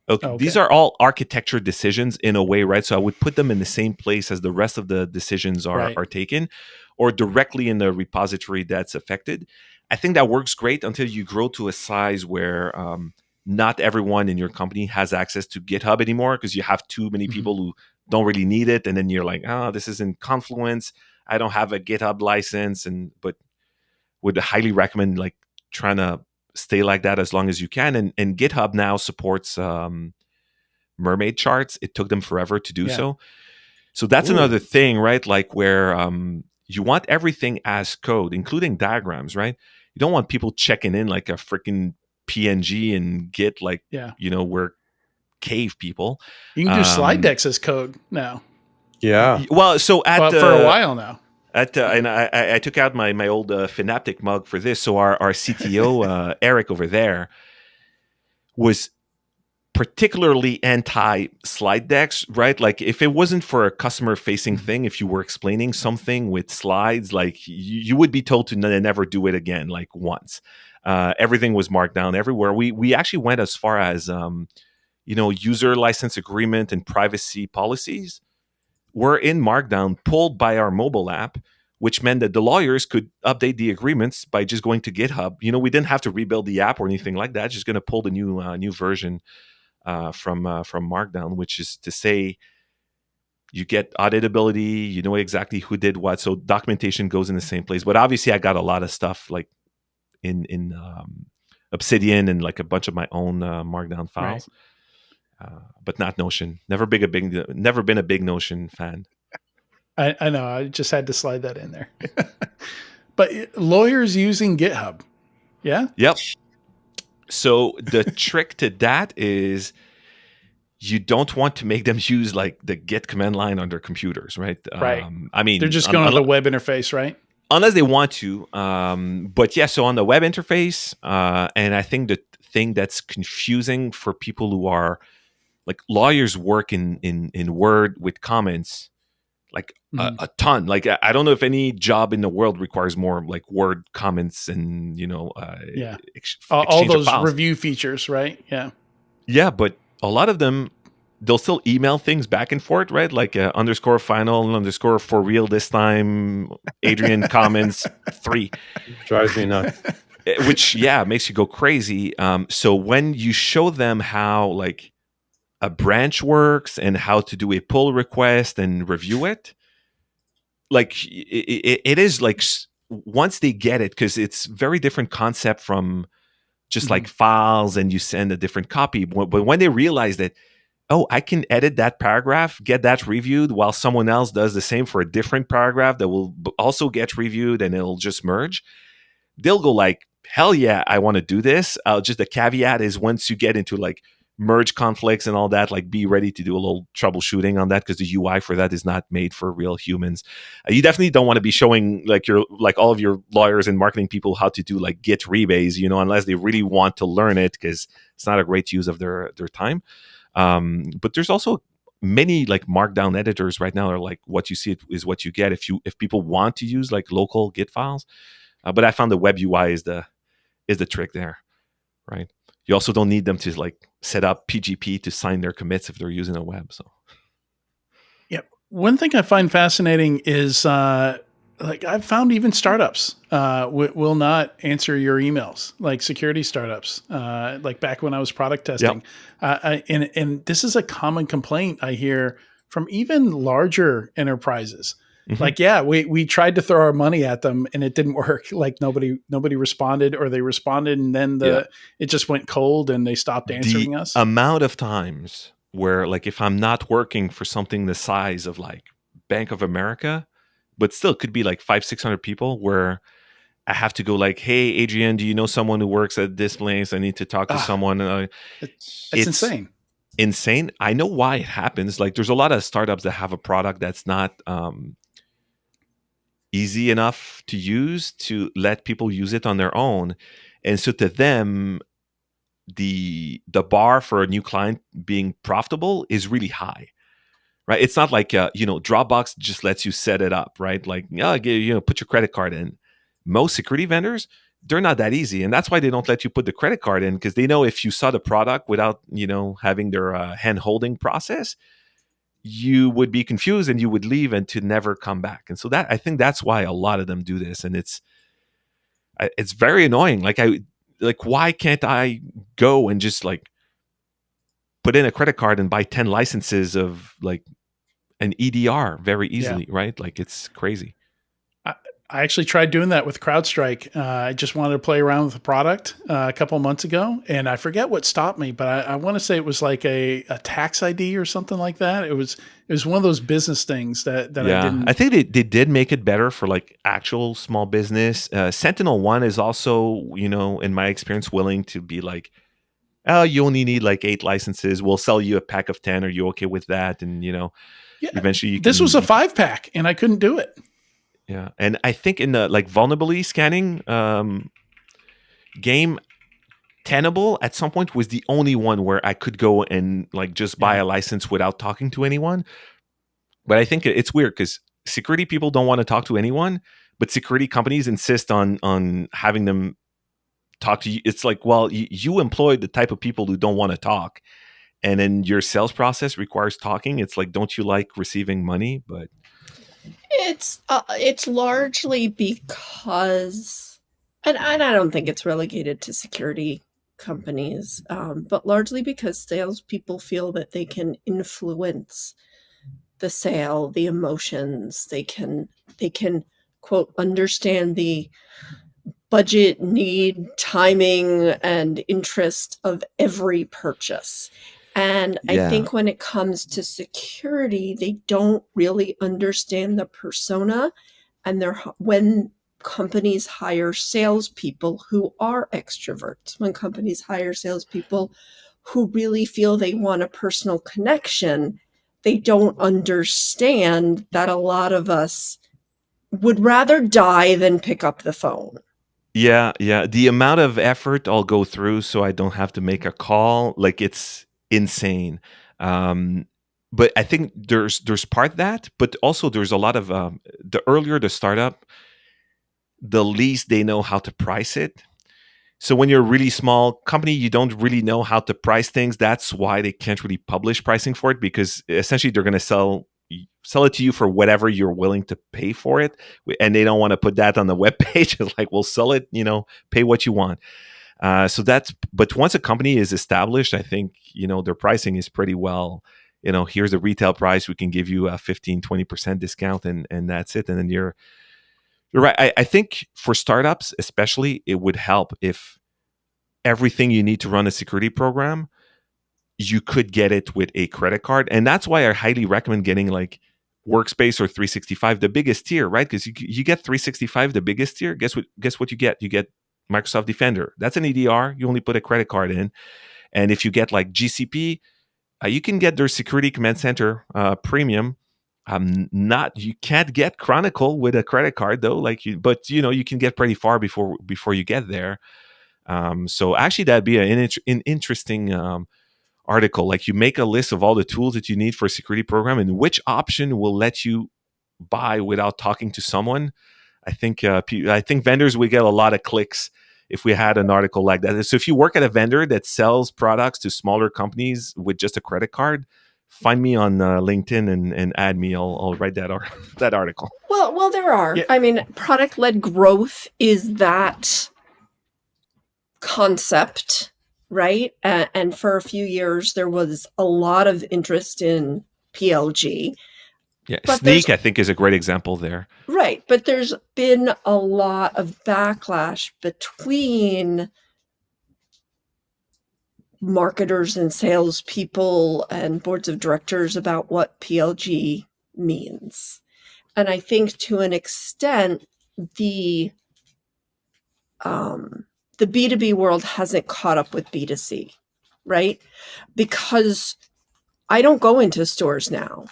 okay, these are all architecture decisions in a way, right? So I would put them in the same place as the rest of the decisions are taken, or directly in the repository that's affected. I think that works great until you grow to a size where not everyone in your company has access to GitHub anymore because you have too many people who don't really need it. And then you're like, this is in Confluence. I don't have a GitHub license, but would highly recommend like trying to stay like that as long as you can. And GitHub now supports mermaid charts. It took them forever to do so. So that's another thing, right? Like where you want everything as code, including diagrams, right? You don't want people checking in like a freaking PNG and Git, like, we're cave people. You can do slide decks as code now. Yeah. Well, so for a while now. And I took out my old Synaptic mug for this. So our CTO, Eric over there, was particularly anti slide decks, right? Like if it wasn't for a customer facing thing, if you were explaining something with slides, like you would be told to never do it again, like once. Everything was marked down everywhere. We actually went as far as, user license agreement and privacy policies were in Markdown pulled by our mobile app, which meant that the lawyers could update the agreements by just going to GitHub. We didn't have to rebuild the app or anything like that. Just going to pull the new version from Markdown, which is to say you get auditability, you know exactly who did what. So documentation goes in the same place. But obviously I got a lot of stuff like in Obsidian and like a bunch of my own Markdown files. Right. But not Notion. Never been a big Notion fan. I know. I just had to slide that in there. But lawyers using GitHub. Yeah? Yep. So the trick to that is you don't want to make them use like the Git command line on their computers, right? Right. I mean, they're just going to the web interface, right? Unless they want to. But yeah, so on the web interface, and I think the thing that's confusing for people who are like lawyers work in Word with comments, like a ton. Like I don't know if any job in the world requires more like Word comments and all those review features, right? Yeah, but a lot of them they'll still email things back and forth, right? Like underscore final underscore for real this time. Adrian comments 3 drives me nuts. Which makes you go crazy. So when you show them how like a branch works and how to do a pull request and review it, like it is like once they get it, because it's very different concept from just like files, and you send a different copy. But when they realize that, oh, I can edit that paragraph, get that reviewed while someone else does the same for a different paragraph that will also get reviewed, and it'll just merge, they'll go like, hell yeah, I want to do this. Just the caveat is, once you get into like merge conflicts and all that, like be ready to do a little troubleshooting on that, because the UI for that is not made for real humans. You definitely don't want to be showing like all of your lawyers and marketing people how to do like Git rebase, unless they really want to learn it, because it's not a great use of their time. But there's also many like markdown editors right now are like, what you see is what you get if people want to use like local Git files. But I found the web UI is the trick there, right? You also don't need them to like set up PGP to sign their commits if they're using a web. So, yeah, one thing I find fascinating is like I've found even startups will not answer your emails, like security startups. Like back when I was product testing, and this is a common complaint I hear from even larger enterprises. Like, yeah, we tried to throw our money at them and it didn't work. Like nobody responded, or they responded and then it just went cold and they stopped answering us. The amount of times where like, if I'm not working for something the size of like Bank of America, but still could be like 500-600 people, where I have to go like, hey, Adrian, do you know someone who works at this place? I need to talk to someone. It's insane. Insane. I know why it happens. Like there's a lot of startups that have a product that's not easy enough to use to let people use it on their own. And so to them, the bar for a new client being profitable is really high, right? It's not like, Dropbox just lets you set it up, right? Like, put your credit card in. Most security vendors, they're not that easy. And that's why they don't let you put the credit card in, because they know if you saw the product without, having their hand-holding process, you would be confused and you would leave and to never come back. And so that, I think that's why a lot of them do this. And it's very annoying. Like, why can't I go and just like put in a credit card and buy 10 licenses of like an EDR very easily, right? Like it's crazy. I actually tried doing that with Crowdstrike. I just wanted to play around with the product a couple of months ago, and I forget what stopped me, but I want to say it was like a tax ID or something like that. It was one of those business things that I didn't. I think they did make it better for like actual small business. SentinelOne is also, in my experience, willing to be like, oh, you only need like 8 licenses. We'll sell you a pack of 10. Are you okay with that? And eventually this was a 5-pack, and I couldn't do it. Yeah, and I think in the like vulnerability scanning game, Tenable at some point was the only one where I could go and like just buy a license without talking to anyone. But I think it's weird because security people don't want to talk to anyone, but security companies insist on having them talk to you. It's like, well, you employ the type of people who don't want to talk, and then your sales process requires talking. It's like, don't you like receiving money? But it's largely because, and I don't think it's relegated to security companies, but largely because salespeople feel that they can influence the sale, the emotions. They can quote understand the budget, need, timing, and interest of every purchase. And I think when it comes to security, they don't really understand the persona. And when companies hire salespeople who are extroverts, when companies hire salespeople who really feel they want a personal connection, they don't understand that a lot of us would rather die than pick up the phone. Yeah. The amount of effort I'll go through so I don't have to make a call, like it's insane. But I think there's part that, but also there's a lot of the earlier the startup, the least they know how to price it. So when you're a really small company, you don't really know how to price things. That's why they can't really publish pricing for it, because essentially they're going to sell it to you for whatever you're willing to pay for it, and they don't want to put that on the webpage. It's like, we'll sell it, pay what you want. But once a company is established, I think their pricing is pretty well. Here's the retail price. We can give you a 15-20% discount, and that's it. And then you're right. I think for startups especially, it would help if everything you need to run a security program, you could get it with a credit card. And that's why I highly recommend getting like Workspace or 365, the biggest tier, right? Because you get 365, the biggest tier. Guess what you get? You get Microsoft Defender. That's an EDR. You only put a credit card in. And if you get like GCP, you can get their Security Command Center premium. You can't get Chronicle with a credit card though. But you can get pretty far before you get there. So actually, that'd be an interesting article. Like, you make a list of all the tools that you need for a security program and which option will let you buy without talking to someone. I think vendors would get a lot of clicks if we had an article like that. So if you work at a vendor that sells products to smaller companies with just a credit card, find me on LinkedIn and add me. I'll write that article. Well, there are. Yeah. I mean, product-led growth is that concept, right? And for a few years, there was a lot of interest in PLG. Yeah, Sneak, I think, is a great example there. Right. But there's been a lot of backlash between marketers and salespeople and boards of directors about what PLG means. And I think to an extent, the B2B world hasn't caught up with B2C, right? Because I don't go into stores now.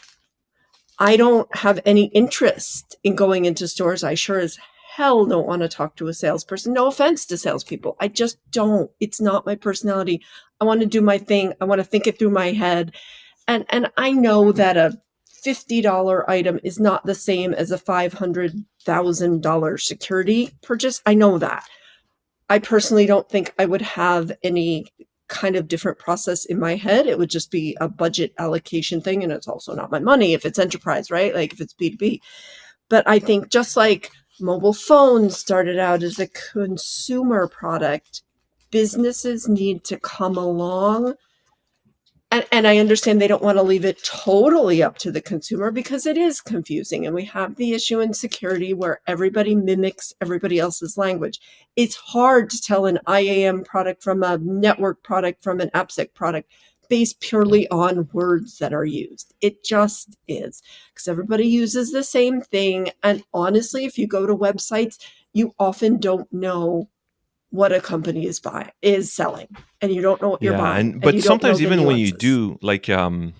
I don't have any interest in going into stores. I sure as hell don't want to talk to a salesperson. No offense to salespeople. I just don't. It's not my personality. I want to do my thing. I want to think it through my head. And I know that a $50 item is not the same as a $500,000 security purchase. I know that. I personally don't think I would have any kind of different process in my head. It would just be a budget allocation thing. And it's also not my money if it's enterprise, right? Like if it's B2B. But I think just like mobile phones started out as a consumer product, businesses need to come along. And I understand they don't want to leave it totally up to the consumer because it is confusing. And we have the issue in security where everybody mimics everybody else's language. It's hard to tell an IAM product from a network product from an AppSec product based purely on words that are used. It just is because everybody uses the same thing. And honestly, if you go to websites, you often don't know what a company is selling, and you don't know what you're buying. But sometimes even when you do, like, I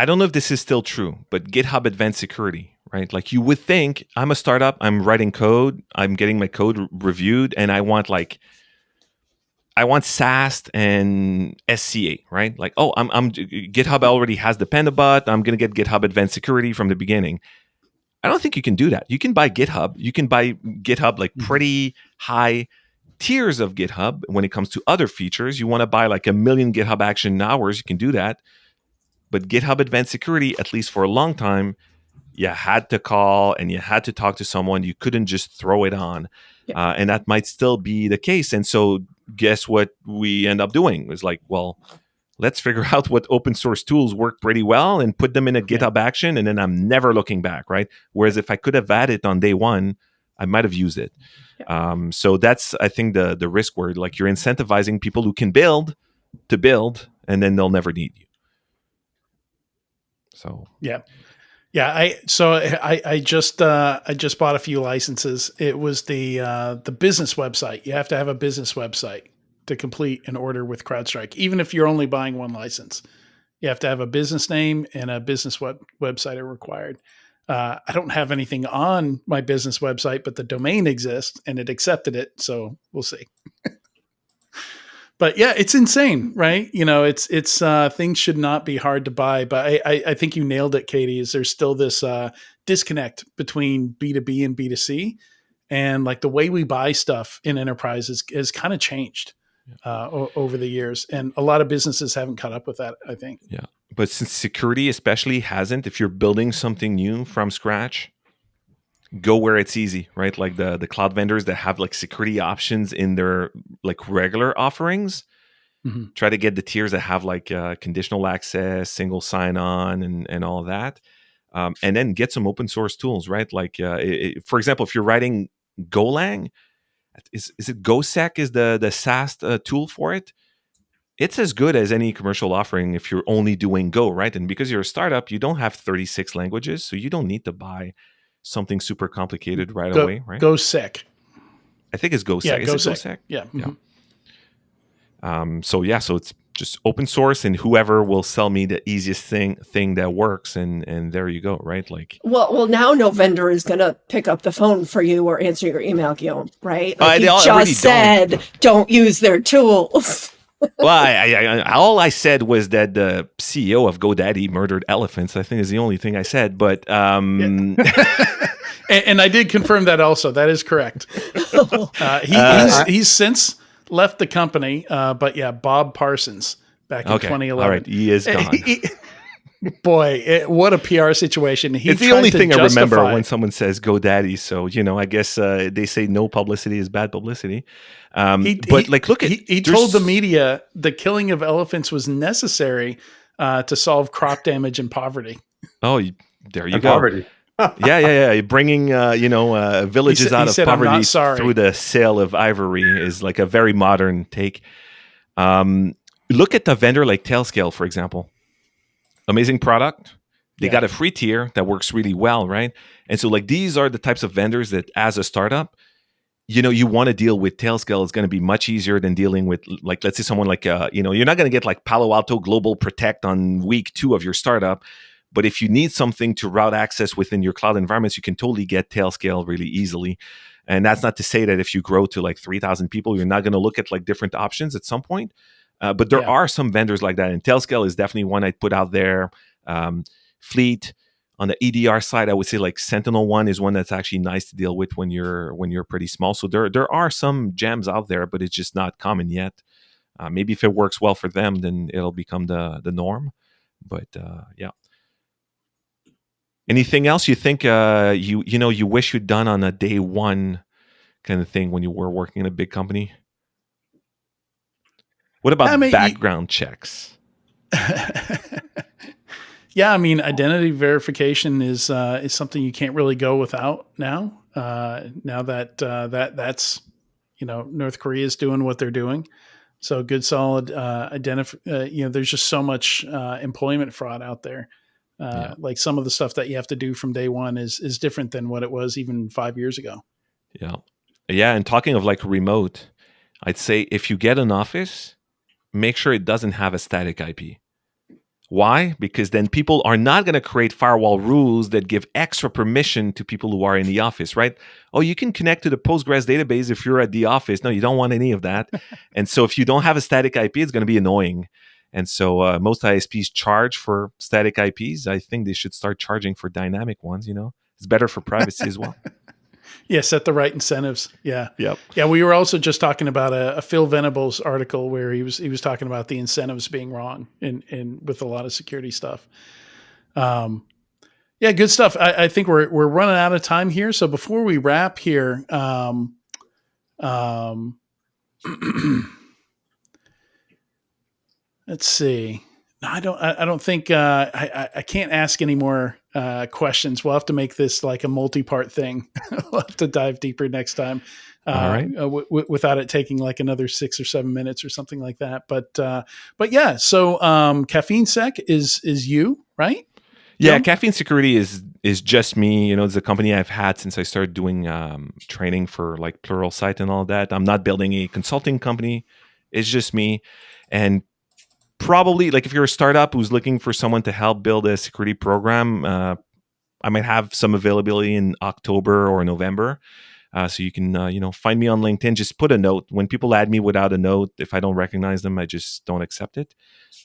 don't know if this is still true, but GitHub Advanced Security, right? Like, you would think, I'm a startup, I'm writing code, I'm getting my code reviewed, and I want SAST and SCA, right? Like, I'm GitHub already has the Pendabot, I'm going to get GitHub Advanced Security from the beginning. I don't think you can do that. You can buy GitHub. You can buy GitHub like pretty high tiers of GitHub when it comes to other features. You want to buy like 1 million GitHub Action hours, you can do that. But GitHub Advanced Security, at least for a long time, you had to call and you had to talk to someone. You couldn't just throw it on. Yeah. And that might still be the case. And so guess what we end up doing? It was like, well, let's figure out what open source tools work pretty well and put them in a GitHub Action, and then I'm never looking back, right? Whereas if I could have had it on day one, I might have used it. Yeah. So that's, I think, the risk where like you're incentivizing people who can build to build, and then they'll never need you. So yeah. I just bought a few licenses. It was the business website. You have to have a business website to complete an order with CrowdStrike, even if you're only buying one license. You have to have a business name and a business website are required. I don't have anything on my business website, but the domain exists and it accepted it. So we'll see. But yeah, it's insane, right? You know, it's things should not be hard to buy, but I think you nailed it, Katie, is there's still this disconnect between B2B and B2C. And like the way we buy stuff in enterprises has kind of changed over the years. And a lot of businesses haven't caught up with that, I think. Yeah. But since security especially hasn't, if you're building something new from scratch, go where it's easy, right? Like the cloud vendors that have like security options in their like regular offerings, try to get the tiers that have like conditional access, single sign-on, and all of that. And then get some open source tools, right? Like, for example, if you're writing Golang, is it GoSec is the SaaS tool for it. It's as good as any commercial offering if you're only doing Go, right? And because you're a startup, you don't have 36 languages, so you don't need to buy something super complicated right away, right? GoSec. I think it's GoSec. Yeah, Is GoSec. it GoSec? Yeah. Mm-hmm. So it's just open source, and whoever will sell me the easiest thing that works, and there you go, right? Like, well, now no vendor is going to pick up the phone for you or answer your email, Guillaume, right? Like they you already just said, don't use their tools. Well, I all I said was that the CEO of GoDaddy murdered elephants. I think is the only thing I said. But and I did confirm that also. That is correct. He's since left the company. But yeah, Bob Parsons back in 2011. All right, he is gone. Boy, what a PR situation. It's the only thing I remember when someone says GoDaddy. So, I guess they say no publicity is bad publicity. He told the media the killing of elephants was necessary to solve crop damage and poverty. Oh, there you go. Poverty. Yeah. Bringing villages out of poverty through the sale of ivory is like a very modern take. Look at the vendor like Tailscale, for example. Amazing product. They got a free tier that works really well, right? And so like these are the types of vendors that as a startup, you want to deal with. Tailscale is going to be much easier than dealing with, like, let's say someone like, you're not going to get like Palo Alto Global Protect on week 2 of your startup. But if you need something to route access within your cloud environments, you can totally get Tailscale really easily. And that's not to say that if you grow to like 3,000 people, you're not going to look at like different options at some point. But there are some vendors like that. And Tailscale is definitely one I'd put out there. Fleet. On the EDR side, I would say like Sentinel One is one that's actually nice to deal with when you're pretty small. So there are some gems out there, but it's just not common yet. Maybe if it works well for them, then it'll become the norm. But yeah. Anything else you think you wish you'd done on a day one kind of thing when you were working in a big company? What about background checks? Yeah, I mean, identity verification is something you can't really go without now. Now that that's North Korea is doing what they're doing, so good solid there's just so much employment fraud out there. Like some of the stuff that you have to do from day one is different than what it was even 5 years ago. Yeah. And talking of like remote, I'd say if you get an office, make sure it doesn't have a static IP. Why? Because then people are not going to create firewall rules that give extra permission to people who are in the office, right? Oh, you can connect to the Postgres database if you're at the office. No, you don't want any of that. And so if you don't have a static IP, it's going to be annoying. And so most ISPs charge for static IPs. I think they should start charging for dynamic ones, It's better for privacy as well. Yeah, set the right incentives. Yeah. Yep. Yeah, we were also just talking about a Phil Venables article where he was talking about the incentives being wrong in with a lot of security stuff. Yeah, good stuff. I think we're running out of time here. So before we wrap here, let's see. I don't think I can't ask any more questions. We'll have to make this like a multi-part thing. We'll have to dive deeper next time. All right. Without it taking like another 6 or 7 minutes or something like that. But yeah. So Caffeine Sec is you, right? Yeah, Caffeine Security is just me. It's a company I've had since I started doing training for like Pluralsight and all that. I'm not building a consulting company. It's just me. And probably like if you're a startup who's looking for someone to help build a security program, I might have some availability in October or November. So you can, find me on LinkedIn. Just put a note. When people add me without a note, if I don't recognize them, I just don't accept it.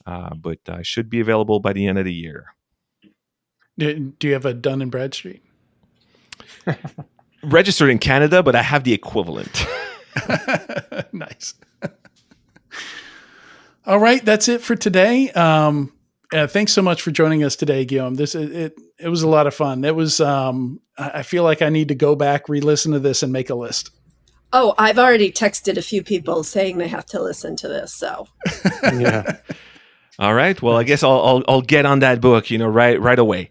But I should be available by the end of the year. Do you have a Dun & Bradstreet? Registered in Canada, but I have the equivalent. Nice. All right, that's it for today. Thanks so much for joining us today, Guillaume. It was a lot of fun. It was. I feel like I need to go back, re-listen to this, and make a list. Oh, I've already texted a few people saying they have to listen to this. So. Yeah. All right. Well, I guess I'll get on that book. Right away.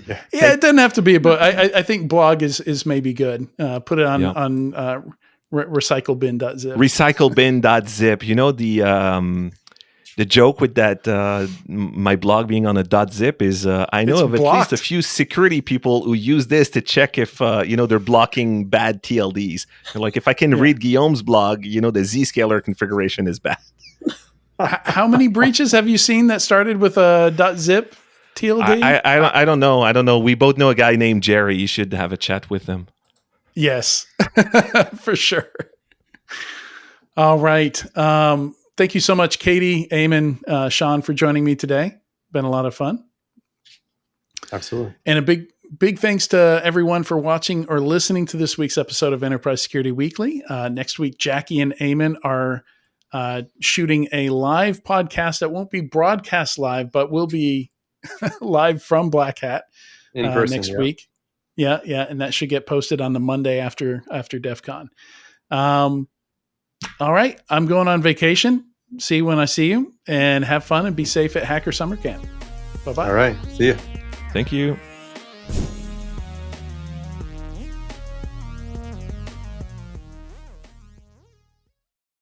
Yeah. It doesn't have to be a book. I think blog is maybe good. Put it on recyclebin.zip. Recyclebin.zip. You know, the joke with that my blog being on a .zip is I know It's of blocked. at least a few security people who use this to check if they're blocking bad TLDs. They're like, if I can read Guillaume's blog, the Zscaler configuration is bad. How many breaches have you seen that started with a .zip TLD? I don't know. I don't know. We both know a guy named Jerry. You should have a chat with him. Yes, for sure. All right. Thank you so much, Katie, Eamon, Sean, for joining me today. Been a lot of fun. Absolutely. And a big thanks to everyone for watching or listening to this week's episode of Enterprise Security Weekly. Next week, Jackie and Eamon are shooting a live podcast that won't be broadcast live, but will be live from Black Hat in person next week. Yeah. And that should get posted on the Monday after DEF CON. All right. I'm going on vacation. See you when I see you, and have fun and be safe at Hacker Summer Camp. Bye-bye. All right. See you. Thank you.